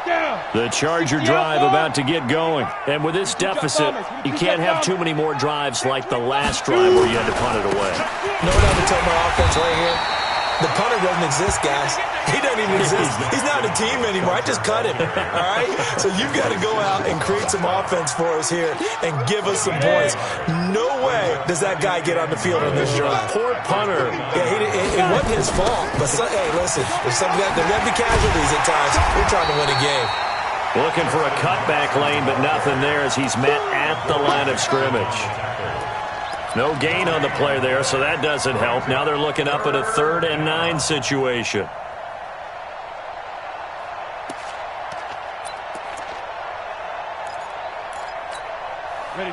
[SPEAKER 6] line.
[SPEAKER 2] The Charger drive about to get going. And with this deficit, you can't have too many more drives like the last drive where you had to punt it away.
[SPEAKER 5] No one ever told my offense right here. The punter doesn't exist, guys. He doesn't even exist. He's not a team anymore. I just cut him. All right? So you've got to go out and create some offense for us here and give us some points. No way does that guy get on the field on this drive.
[SPEAKER 2] Poor punter.
[SPEAKER 5] Yeah, it wasn't his fault. But, hey, listen, there's going to be casualties at times. We're trying to win a game.
[SPEAKER 2] Looking for a cutback lane, but nothing there as he's met at the line of scrimmage. No gain on the play there, so that doesn't help. Now they're looking up at a 3rd and 9 situation.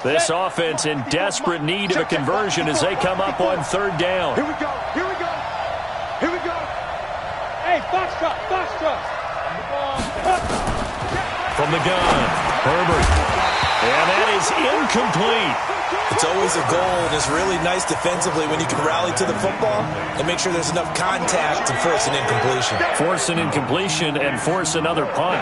[SPEAKER 2] This offense in desperate need of a conversion as they come up on 3rd down.
[SPEAKER 3] Here we go. Hey, foxtrot.
[SPEAKER 2] From the gun, Herbert. And that is incomplete.
[SPEAKER 5] It's always a goal, and it's really nice defensively when you can rally to the football and make sure there's enough contact to force an incompletion.
[SPEAKER 2] Force an incompletion and force another punt.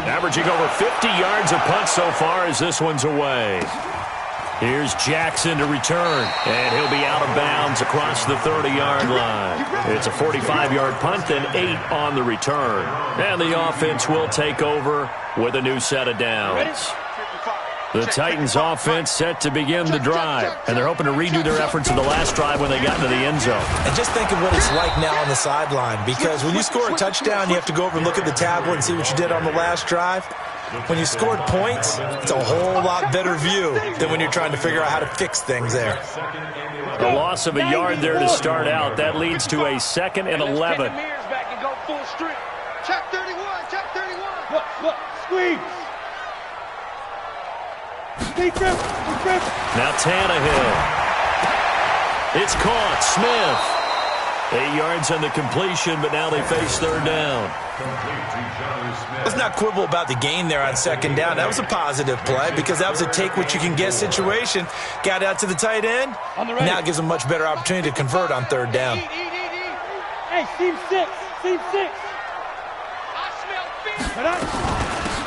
[SPEAKER 2] Averaging over 50 yards a punt so far as this one's away. Here's Jackson to return, and he'll be out of bounds across the 30-yard line. It's a 45-yard punt, then 8 on the return. And the offense will take over with a new set of downs. The Titans offense set to begin the drive, and they're hoping to redo their efforts of the last drive when they got into the end zone.
[SPEAKER 5] And just think of what it's like now on the sideline, because when you score a touchdown, you have to go over and look at the tablet and see what you did on the last drive. When you scored points, it's a whole lot better view than when you're trying to figure out how to fix things there.
[SPEAKER 2] A loss of a yard there to start out. That leads to a 2nd and 11.
[SPEAKER 4] Check 31.
[SPEAKER 3] Look, squeeze.
[SPEAKER 2] Now Tannehill. It's caught. Smith. 8 yards on the completion, but now they face 3rd down.
[SPEAKER 5] Let's not quibble about the gain there on 2nd down. That was a positive play because that was a take-what-you-can-get situation. Got out to the tight end. Now it gives them a much better opportunity to convert on 3rd down.
[SPEAKER 3] Hey, seam 6.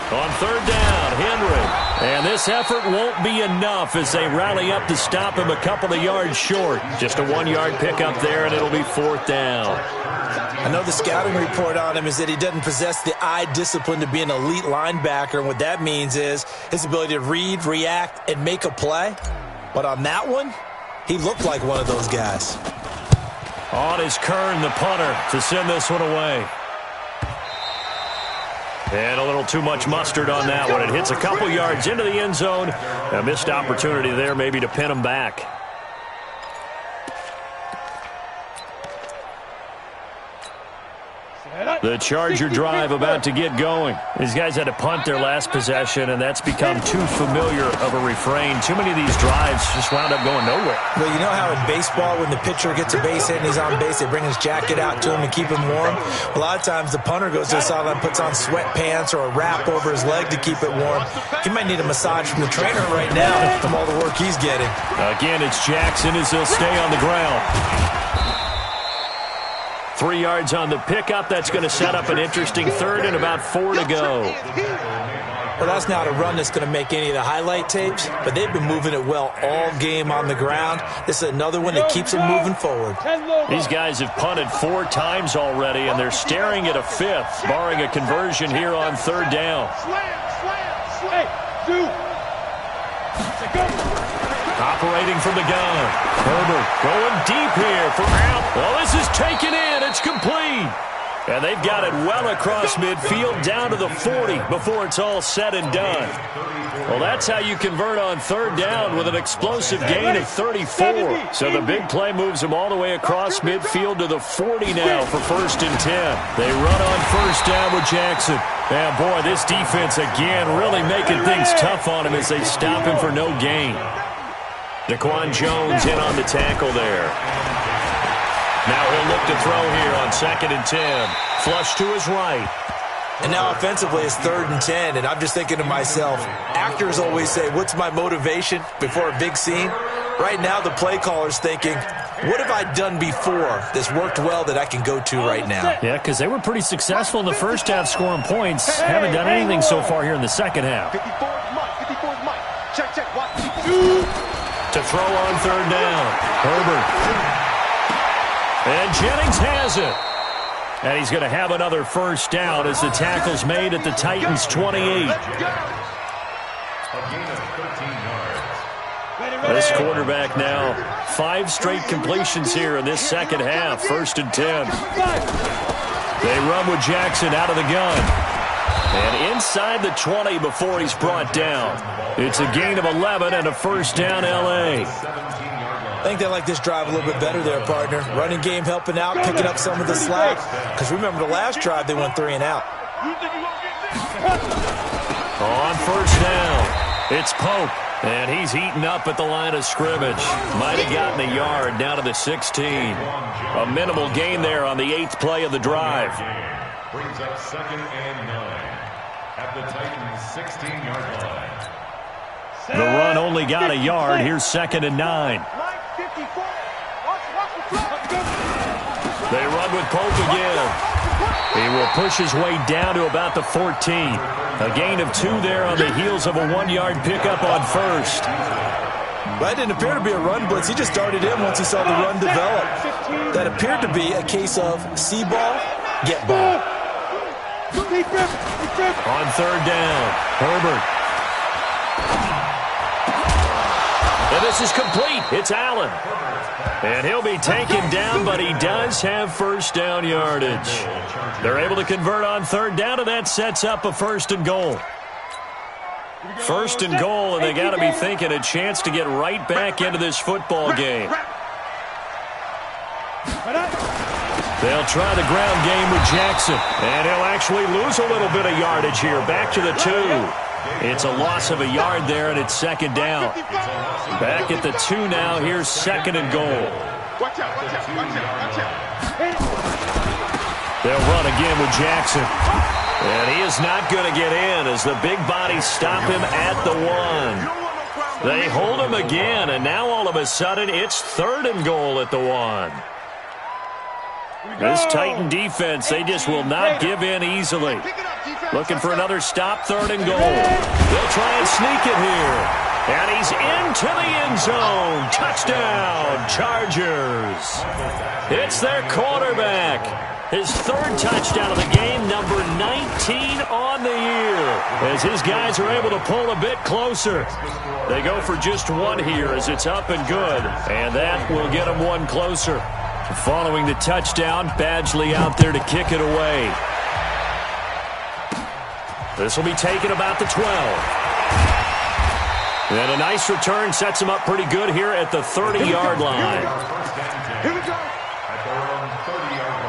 [SPEAKER 2] On 3rd down, Henry. And this effort won't be enough as they rally up to stop him a couple of yards short. Just a 1-yard pickup there, and it'll be 4th down.
[SPEAKER 5] I know the scouting report on him is that he doesn't possess the eye discipline to be an elite linebacker. And what that means is his ability to read, react, and make a play. But on that one, he looked like one of those guys.
[SPEAKER 2] On is Kern, the punter, to send this one away. And a little too much mustard on that one. It hits a couple yards into the end zone. A missed opportunity there maybe to pin him back. The Charger drive about to get going. These guys had to punt their last possession, and that's become too familiar of a refrain. Too many of these drives just wound up going nowhere.
[SPEAKER 5] Well, you know how in baseball when the pitcher gets a base hit and he's on base, they bring his jacket out to him and keep him warm? A lot of times the punter goes to the sideline, puts on sweatpants or a wrap over his leg to keep it warm. He might need a massage from the trainer right now from all the work he's getting.
[SPEAKER 2] Again, it's Jackson as he'll stay on the ground. 3 yards on the pickup. That's going to set up an interesting 3rd and about 4 to go.
[SPEAKER 5] Well, that's not a run that's going to make any of the highlight tapes, but they've been moving it well all game on the ground. This is another one that keeps them moving forward.
[SPEAKER 2] These guys have punted 4 times already, and they're staring at a 5th, barring a conversion here on 3rd down. Operating from the gun. Herbert going deep here for out. Well, this is taken in. It's complete. And they've got it well across midfield down to the 40 before it's all said and done. Well, that's how you convert on 3rd down with an explosive gain of 34. So the big play moves them all the way across midfield to the 40 now for 1st and 10. They run on 1st down with Jackson. And, boy, this defense again really making things tough on him as they stop him for no gain. Daquan Jones in on the tackle there. Now he'll look to throw here on 2nd and 10. Flush to his right.
[SPEAKER 5] And now offensively it's 3rd and 10, and I'm just thinking to myself, actors always say, what's my motivation before a big scene? Right now the play caller's thinking, what have I done before that's worked well that I can go to right now?
[SPEAKER 2] Yeah, because they were pretty successful in the first half scoring points. Haven't done anything so far here in the second half.
[SPEAKER 3] 54's Mike. Check. Watch.
[SPEAKER 2] To throw on 3rd down. Herbert. And Jennings has it. And he's going to have another 1st down as the tackle's made at the Titans' 28. This quarterback now, 5 straight completions here in this second half. 1st and 10. They run with Jackson out of the gun. And inside the 20 before he's brought down. It's a gain of 11 and a 1st down, L.A.
[SPEAKER 5] I think they like this drive a little bit better there, partner. Running game helping out, picking up some of the slack. Because remember the last drive, they went 3 and out.
[SPEAKER 2] On 1st down, it's Pope. And he's eaten up at the line of scrimmage. Might have gotten a yard down to the 16. A minimal gain there on the 8th play of the drive.
[SPEAKER 6] Brings up 2nd and 9 at the Titans' 16-yard line.
[SPEAKER 2] The run only got a yard. Here's 2nd and 9. They run with Pope again. He will push his way down to about the 14. A gain of 2 there on the heels of a 1-yard pickup on 1st.
[SPEAKER 5] That didn't appear to be a run blitz. He just started in once he saw the run develop. That appeared to be a case of see ball, get ball.
[SPEAKER 2] On 3rd down, Herbert. And this is complete. It's Allen. And he'll be taken down, but he does have 1st down yardage. They're able to convert on 3rd down, and that sets up a 1st and goal. 1st and goal, and they got to be thinking a chance to get right back into this football game. They'll try the ground game with Jackson, and he'll actually lose a little bit of yardage here. Back to the 2. It's a loss of a yard there, and it's 2nd down. Back at the 2 now. Here's 2nd and goal.
[SPEAKER 3] Watch out.
[SPEAKER 2] They'll run again with Jackson. And he is not going to get in as the big bodies stop him at the 1. They hold him again, and now all of a sudden it's 3rd and goal at the 1. This Titan defense, they just will not give in easily. Looking for another stop, 3rd and goal. They'll try and sneak it here. And he's into the end zone. Touchdown, Chargers. It's their quarterback. His 3rd touchdown of the game, number 19 on the year. As his guys are able to pull a bit closer. They go for just 1 here as it's up and good. And that will get them 1 closer. Following the touchdown, Badgley out there to kick it away. This will be taken about the 12. And a nice return sets him up pretty good here at the 30-yard line.
[SPEAKER 3] Here we go.
[SPEAKER 6] At their own 30-yard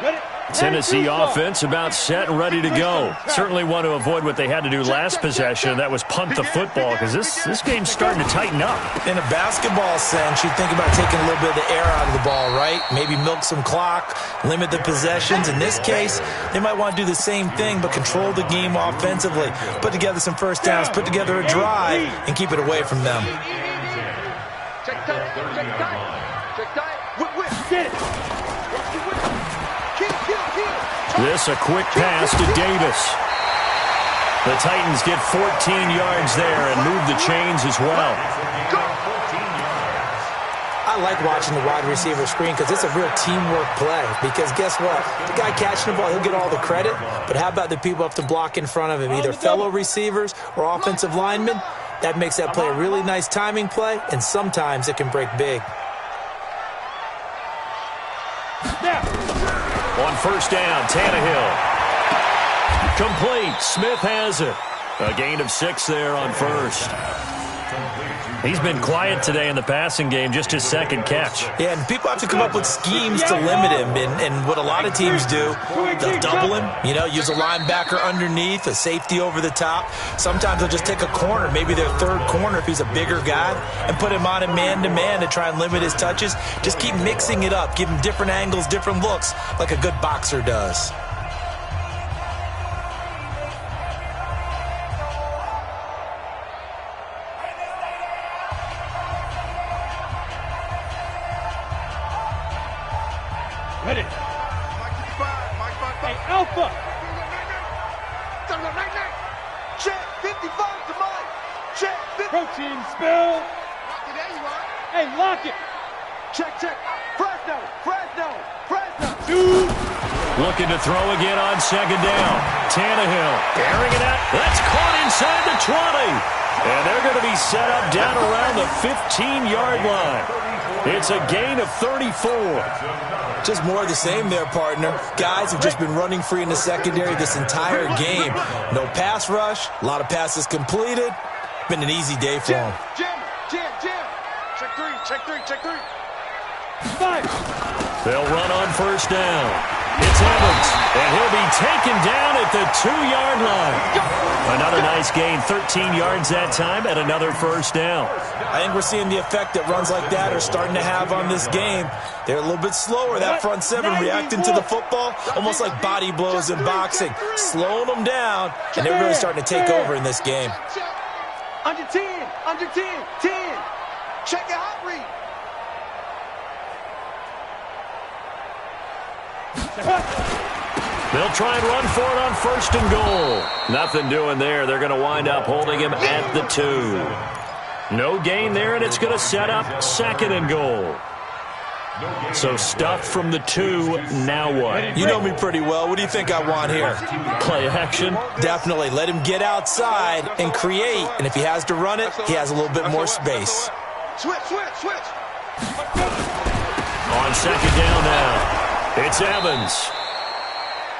[SPEAKER 6] line.
[SPEAKER 2] Tennessee offense about set and ready to go. Certainly want to avoid what they had to do last possession. That was punt the football because this game's starting to tighten up.
[SPEAKER 5] In a basketball sense, you think about taking a little bit of the air out of the ball, right? Maybe milk some clock, limit the possessions. In this case, they might want to do the same thing but control the game offensively. Put together some first downs, put together a drive, and keep it away from them.
[SPEAKER 3] Check tight. Check tight. Check tight. Whip. Get it. Kill.
[SPEAKER 2] This a quick pass to Davis. The Titans get 14 yards there and move the chains as well.
[SPEAKER 5] I like watching the wide receiver screen because it's a real teamwork play. Because guess what? The guy catching the ball, he'll get all the credit. But how about the people up to block in front of him, either fellow receivers or offensive linemen? That makes that play a really nice timing play, and sometimes it can break big.
[SPEAKER 2] On first down, Tannehill. Complete. Smith has it. A gain of 6 there on first. He's been quiet today in the passing game, just his 2nd catch.
[SPEAKER 5] Yeah, and people have to come up with schemes to limit him. And what a lot of teams do, they'll double him, use a linebacker underneath, a safety over the top. Sometimes they'll just take a corner, maybe their 3rd corner if he's a bigger guy, and put him on a man-to-man to try and limit his touches. Just keep mixing it up, give him different angles, different looks, like a good boxer does.
[SPEAKER 3] Ready. Hey, Alpha. Check 55 to Mike. Check 50. Protein spill. There you are. Hey, lock it. Check. Fresno. 2.
[SPEAKER 2] Looking to throw again on 2nd down. Tannehill airing it out. That's caught inside the 20. And they're going to be set up down around the 15-yard line. It's a gain of 34.
[SPEAKER 5] Just more of the same there, partner. Guys have just been running free in the secondary this entire game. No pass rush, a lot of passes completed. Been an easy day for them.
[SPEAKER 3] Jim. Check three. 5.
[SPEAKER 2] They'll run on first down. It's Evans, and he'll be taken down at the 2-yard line. Another nice gain, 13 yards that time, and another first down.
[SPEAKER 5] I think we're seeing the effect that runs like that are starting to have on this game. They're a little bit slower, that front 7 reacting to the football, almost like body blows in boxing, slowing them down, and they're really starting to take over in this game.
[SPEAKER 3] Under 10. 10. Check your hot read.
[SPEAKER 2] They'll try and run for it on 1st and goal. Nothing doing there. They're going to wind up holding him at the 2. No gain there, and it's going to set up 2nd and goal. So stuff from the 2, now what?
[SPEAKER 5] You know me pretty well. What do you think I want here?
[SPEAKER 2] Play action?
[SPEAKER 5] Definitely. Let him get outside and create. And if he has to run it, he has a little bit more space.
[SPEAKER 3] Switch.
[SPEAKER 2] On 2nd down now. It's Evans.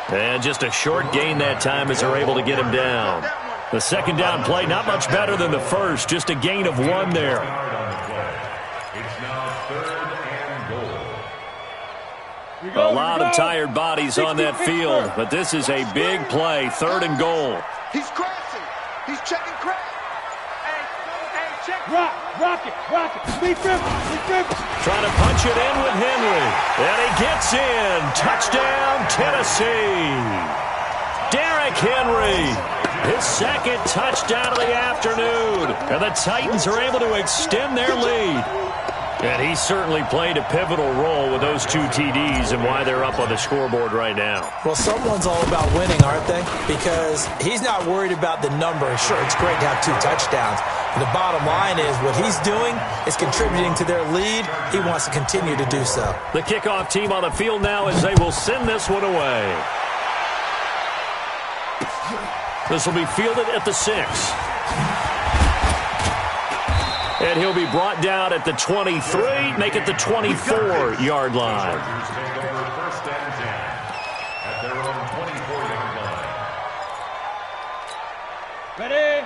[SPEAKER 2] And just a short gain that time as they're able to get him down. The 2nd down play, not much better than the first. Just a gain of 1 there.
[SPEAKER 6] It's now 3rd and goal.
[SPEAKER 2] A lot of tired bodies on that field, but this is a big play. 3rd and goal.
[SPEAKER 3] He's crashing. He's checking crash. Hey, check. Rock it. Leap him.
[SPEAKER 2] Trying to punch it in with Henry. And he gets in. Touchdown, Tennessee. Derrick Henry. His 2nd touchdown of the afternoon. And the Titans are able to extend their lead. And he certainly played a pivotal role with those 2 TDs and why they're up on the scoreboard right now.
[SPEAKER 5] Well, someone's all about winning, aren't they? Because he's not worried about the number. Sure, it's great to have 2 touchdowns. But the bottom line is what he's doing is contributing to their lead. He wants to continue to do so.
[SPEAKER 2] The kickoff team on the field now as they will send this one away. This will be fielded at the 6. And he'll be brought down at the 23, make it the 24-yard line.
[SPEAKER 6] Take over first and 10 at their own 24-yard line.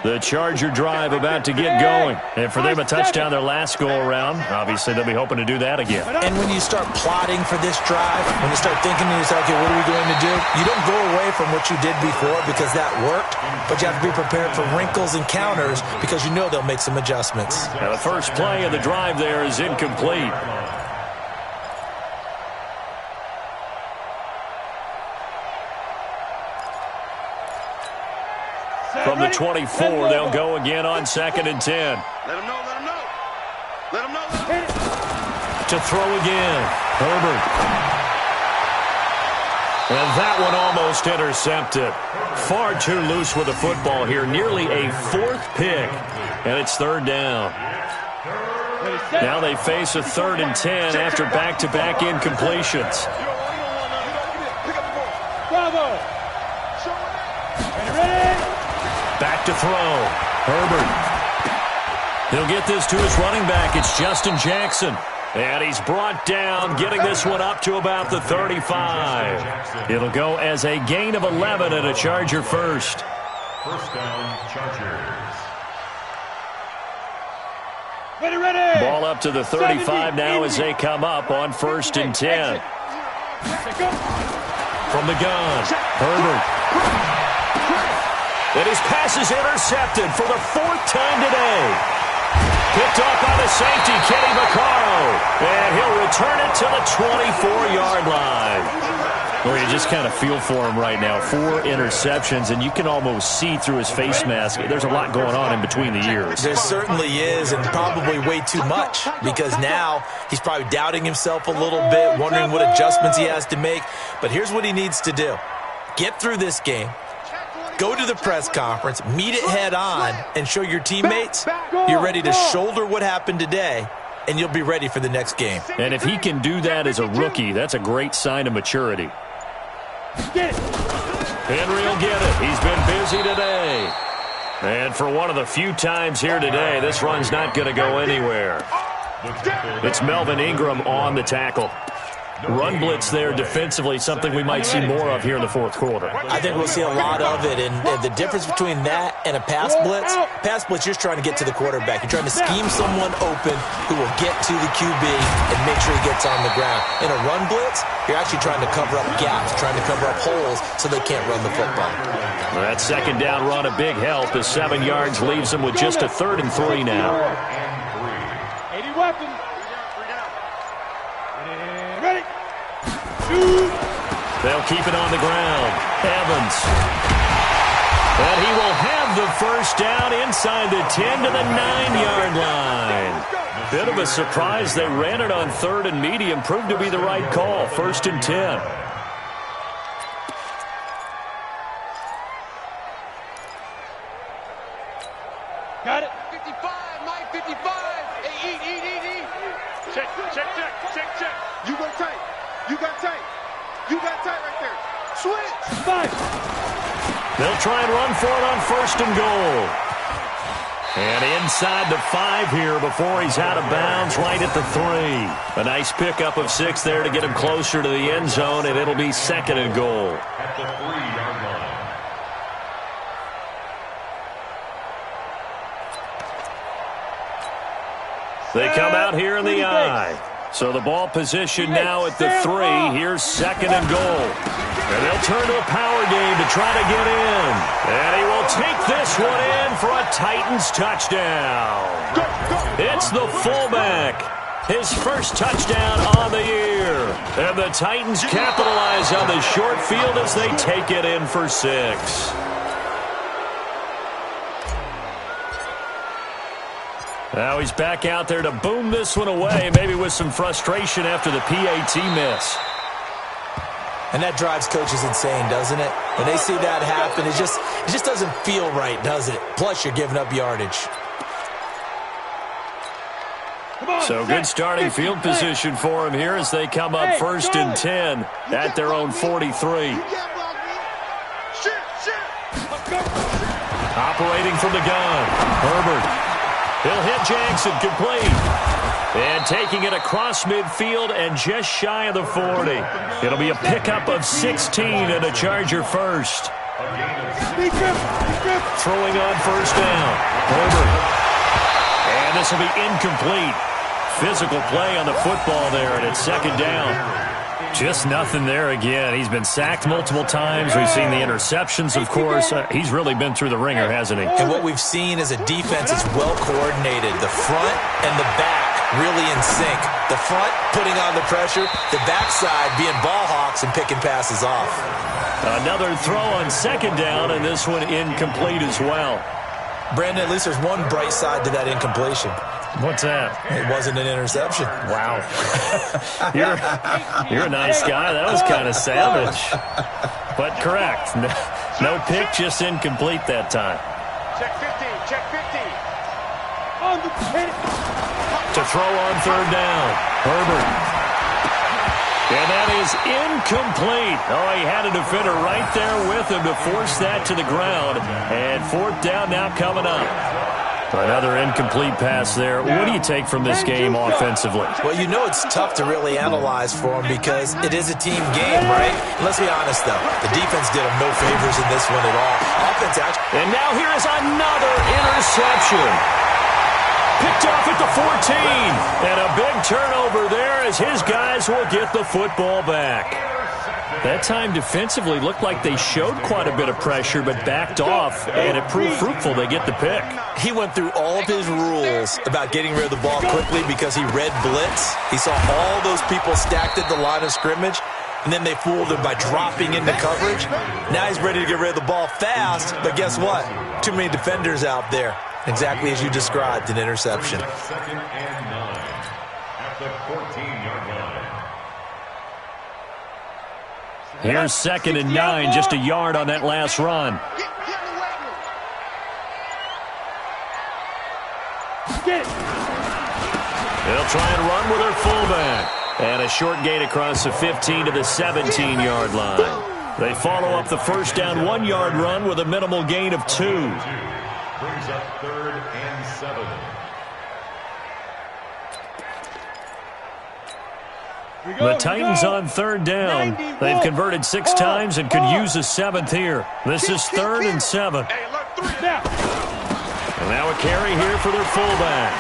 [SPEAKER 2] The Charger drive about to get going. And for them, a touchdown their last go-around. Obviously, they'll be hoping to do that again.
[SPEAKER 5] And when you start plotting for this drive, when you start thinking to yourself, okay, what are we going to do? You don't go away from what you did before because that worked, but you have to be prepared for wrinkles and counters because you know they'll make some adjustments.
[SPEAKER 2] Now, the first play of the drive there is incomplete. From the 24, they'll go again on 2nd and 10.
[SPEAKER 4] Let him know, let him know. Let him know, let him know.
[SPEAKER 2] To throw again, Herbert. And that one almost intercepted. Far too loose with the football here. Nearly a 4th pick. And it's 3rd down. Now they face a 3rd and 10 after back-to-back incompletions.
[SPEAKER 3] Bravo. Ready?
[SPEAKER 2] Back to throw. Herbert. He'll get this to his running back. It's Justin Jackson. And he's brought down, getting this one up to about the 35. It'll go as a gain of 11 and a Charger first.
[SPEAKER 6] First down, Chargers.
[SPEAKER 3] Ready.
[SPEAKER 2] Ball up to the 35 now as they come up on 1st and 10. From the gun, Herbert. And his pass is intercepted for the 4th time today. Picked off by the safety, Kenny Vaccaro. And he'll return it to the 24-yard line. Well, you just kind of feel for him right now. 4 interceptions, and you can almost see through his face mask. There's a lot going on in between the ears.
[SPEAKER 5] There certainly is, and probably way too much, because now he's probably doubting himself a little bit, wondering what adjustments he has to make. But here's what he needs to do. Get through this game. Go to the press conference, meet it head on, and show your teammates you're ready to shoulder what happened today, and you'll be ready for the next game.
[SPEAKER 2] And if he can do that as a rookie, that's a great sign of maturity. Henry will get it. He's been busy today. And for one of the few times here today, this run's not going to go anywhere. It's Melvin Ingram on the tackle. Run blitz there defensively, something we might see more of here in the 4th quarter.
[SPEAKER 5] I think we'll see a lot of it, and the difference between that and a pass blitz, you're trying to get to the quarterback. You're trying to scheme someone open who will get to the QB and make sure he gets on the ground. In a run blitz, you're actually trying to cover up gaps, trying to cover up holes so they can't run the football.
[SPEAKER 2] That 2nd down run, a big help. The 7 yards leaves them with just a 3rd and 3 now.
[SPEAKER 3] 80 weapons. Ready.
[SPEAKER 2] They'll keep it on the ground. Evans. And he will have the first down inside the 10 to the 9-yard line. Bit of a surprise. They ran it on 3rd and medium. Proved to be the right call. 1st and 10.
[SPEAKER 3] Got it.
[SPEAKER 4] 55, Mike, 55. Hey, eat. Check. You got tight. You got tight right there. Switch.
[SPEAKER 3] 5.
[SPEAKER 2] They'll try and run for it on 1st and goal. And inside the 5 here before he's out of bounds, right at the 3. A nice pickup of 6 there to get him closer to the end zone, and it'll be 2nd and goal.
[SPEAKER 6] At the 3-yard line.
[SPEAKER 2] They come out here in the I. So the ball position now at the 3. Here's 2nd and goal. And they'll turn to a power game to try to get in. And he will take this one in for a Titans touchdown. It's the fullback. His first touchdown on the year. And the Titans capitalize on the short field as they take it in for 6. Now he's back out there to boom this one away, maybe with some frustration after the PAT miss.
[SPEAKER 5] And that drives coaches insane, doesn't it? When they see that happen, it just doesn't feel right, does it? Plus, you're giving up yardage.
[SPEAKER 2] So good starting field position for him here as they come up 1st and 10 at their own 43. Operating from the gun, Herbert. He'll hit Jackson, complete. And taking it across midfield and just shy of the 40. It'll be a pickup of 16 and a Charger first. Throwing on 1st down, Herbert. And this will be incomplete. Physical play on the football there, and it's 2nd down. Just nothing there again. He's been sacked multiple times. We've seen the interceptions, of course. He's really been through the ringer, hasn't he?
[SPEAKER 5] And what we've seen is a defense that's well coordinated. The front and the back really in sync. The front putting on the pressure, the backside being ball hawks and picking passes off.
[SPEAKER 2] Another throw on 2nd down, and this one incomplete as well.
[SPEAKER 5] Brandon, at least there's one bright side to that incompletion.
[SPEAKER 2] What's that?
[SPEAKER 5] It wasn't an interception.
[SPEAKER 2] Wow. You're a nice guy. That was kind of savage. But correct. No pick, just incomplete that time.
[SPEAKER 4] Check 50, check 50.
[SPEAKER 2] To throw on 3rd down, Herbert. And that is incomplete. Oh, he had a defender right there with him to force that to the ground. And 4th down now coming up. Another incomplete pass there. What do you take from this game offensively?
[SPEAKER 5] Well, you know it's tough to really analyze for them because it is a team game, right? Let's be honest, though. The defense did them no favors in this one at all. Offense actually...
[SPEAKER 2] And now here is another interception. Picked off at the 14. And a big turnover there as his guys will get the football back. That time defensively looked like they showed quite a bit of pressure but backed off, and it proved fruitful. They get the pick.
[SPEAKER 5] He went through all of his rules about getting rid of the ball quickly because he read blitz. He saw all those people stacked at the line of scrimmage, and then they fooled him by dropping into coverage. Now he's ready to get rid of the ball fast, but guess what? Too many defenders out there. Exactly as you described, an interception.
[SPEAKER 6] 2nd and 9 at the 14-yard line.
[SPEAKER 2] Here's 2nd and 9, just a yard on that last run. They'll try and run with their fullback. And a short gain across the 15 to the 17-yard line. They follow up the 1st down 1-yard run with a minimal gain of 2.
[SPEAKER 6] Brings up 3rd and 7.
[SPEAKER 2] The Titans on 3rd down. They've converted 6 times and could use a 7th here. This is 3rd and 7. And now a carry here for their fullback.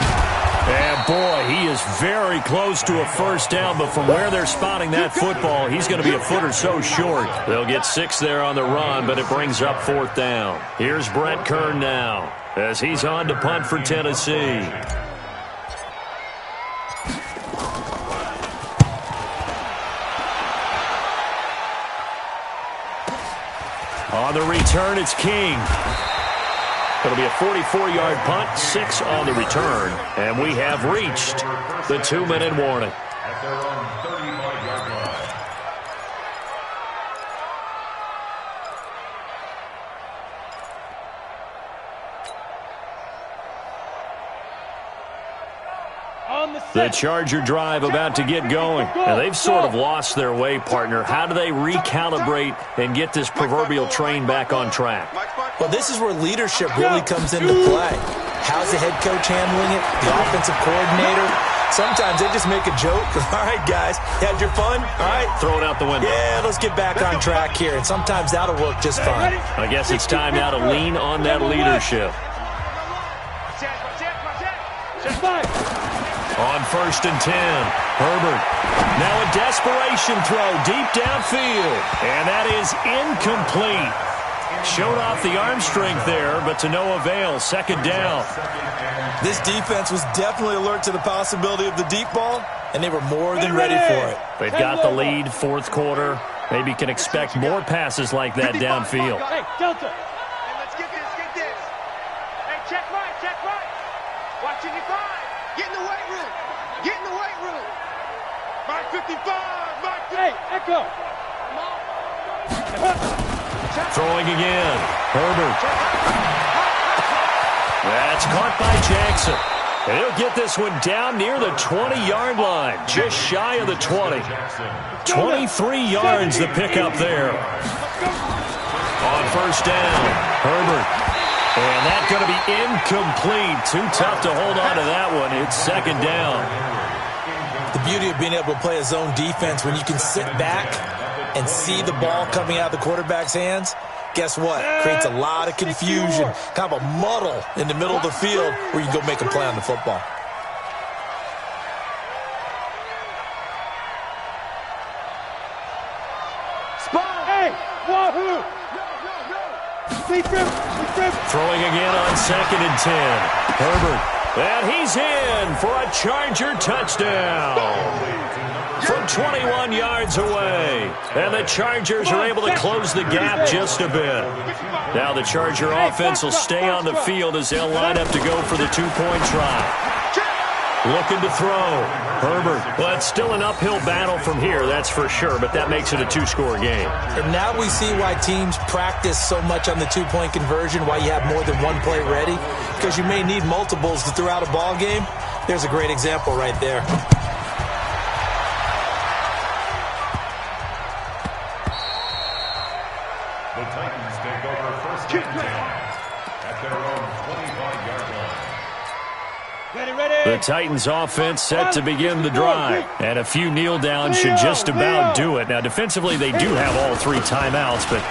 [SPEAKER 2] And boy, he is very close to a 1st down, but from where they're spotting that football, he's going to be a foot or so short. They'll get 6 there on the run, but it brings up 4th down. Here's Brett Kern now as he's on to punt for Tennessee. On the return, it's King. It'll be a 44-yard punt, 6 on the return. And we have reached the 2-minute warning.
[SPEAKER 6] At their own 35-yard line.
[SPEAKER 2] The Charger drive about to get going. And they've sort of lost their way, partner. How do they recalibrate and get this proverbial train back on track?
[SPEAKER 5] Well, this is where leadership really comes into play. How's the head coach handling it? The offensive coordinator? Sometimes they just make a joke. All right, guys, you had your fun? All right.
[SPEAKER 2] Throw it out the window.
[SPEAKER 5] Yeah, let's get back on track here. And sometimes that'll work just fine.
[SPEAKER 2] I guess it's time now to lean on that leadership. On 1st and 10, Herbert. Now a desperation throw deep downfield. And that is incomplete. Showed off the arm strength there, but to no avail. 2nd down.
[SPEAKER 5] This defense was definitely alert to the possibility of the deep ball, and they were more than ready for it.
[SPEAKER 2] They've got the lead, 4th quarter. Maybe can expect more passes like that downfield.
[SPEAKER 3] Hey, Delta.
[SPEAKER 4] Hey, let's get this, get this. Hey, check right, check right. Watch Watching your five. Get in the weight room. Get in the weight room. Mark 55. Mark 50.
[SPEAKER 3] Hey, Echo.
[SPEAKER 2] Throwing again. Herbert. That's caught by Jackson. And he'll get this one down near the 20-yard line, just shy of the 20. 23 yards the pickup there. On first down, Herbert. And that's going to be incomplete. Too tough to hold on to that one. It's second down.
[SPEAKER 5] The beauty of being able to play a zone defense when you can sit back and see the ball coming out of the quarterback's hands, guess what? Creates a lot of confusion, kind of a muddle in the middle of the field where you can go make a play on the football.
[SPEAKER 3] Spot. Hey, wahoo.
[SPEAKER 2] Throwing again on 2nd and 10. Herbert. And he's in for a Charger touchdown. From 21 yards away. And the Chargers are able to close the gap just a bit. Now the Charger offense will stay on the field as they'll line up to go for the two-point try. Looking to throw. Herbert. Well, it's still an uphill battle from here, that's for sure, but that makes it a two-score game.
[SPEAKER 5] And now we see why teams practice so much on the two-point conversion, why you have more than one play ready, because you may need multiples to throw out a ball game. There's a great example right there.
[SPEAKER 6] The Titans take over first and 10 at their own 25-yard line.
[SPEAKER 2] The Titans offense set to begin the drive. And a few kneel downs should just about do it. Now, defensively, they do have all 3 timeouts, but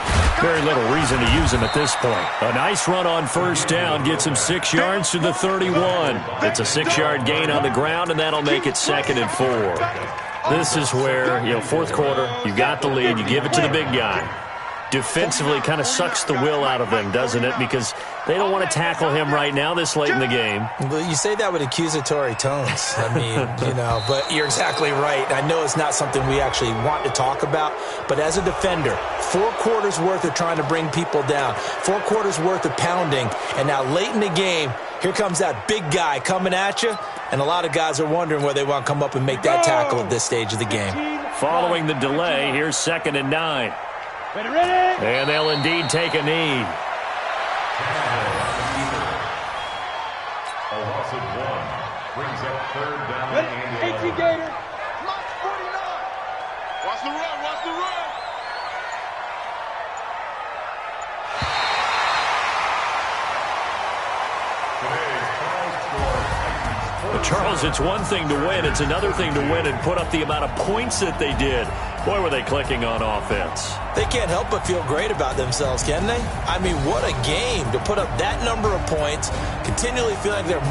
[SPEAKER 2] very little reason to use them at this point. A nice run on first down gets him 6 yards to the 31. It's a 6-yard gain on the ground, and that'll make it 2nd and 4. This is where, fourth quarter, you got the lead, you give it to the big guy. Defensively kind of sucks the will out of them, doesn't it? Because they don't want to tackle him right now this late in the game.
[SPEAKER 5] Well, you say that with accusatory tones. I mean, but you're exactly right. I know it's not something we actually want to talk about, but as a defender, 4 quarters worth of trying to bring people down, 4 quarters worth of pounding, and now late in the game, here comes that big guy coming at you, and a lot of guys are wondering whether they want to come up and make that tackle at this stage of the game.
[SPEAKER 2] Following the delay, here's 2nd and 9.
[SPEAKER 3] Ready.
[SPEAKER 2] And they'll indeed take a knee.
[SPEAKER 6] A loss of 1 brings up 3rd down and
[SPEAKER 3] 18
[SPEAKER 6] 11.
[SPEAKER 3] Gator.
[SPEAKER 4] Clock 49. Watch the run. Watch the run.
[SPEAKER 2] But Charles, it's one thing to win. It's another thing to win and put up the amount of points that they did. Boy, were they clicking on offense.
[SPEAKER 5] They can't help but feel great about themselves, can they? I mean, what a game to put up that number of points, continually feel like they're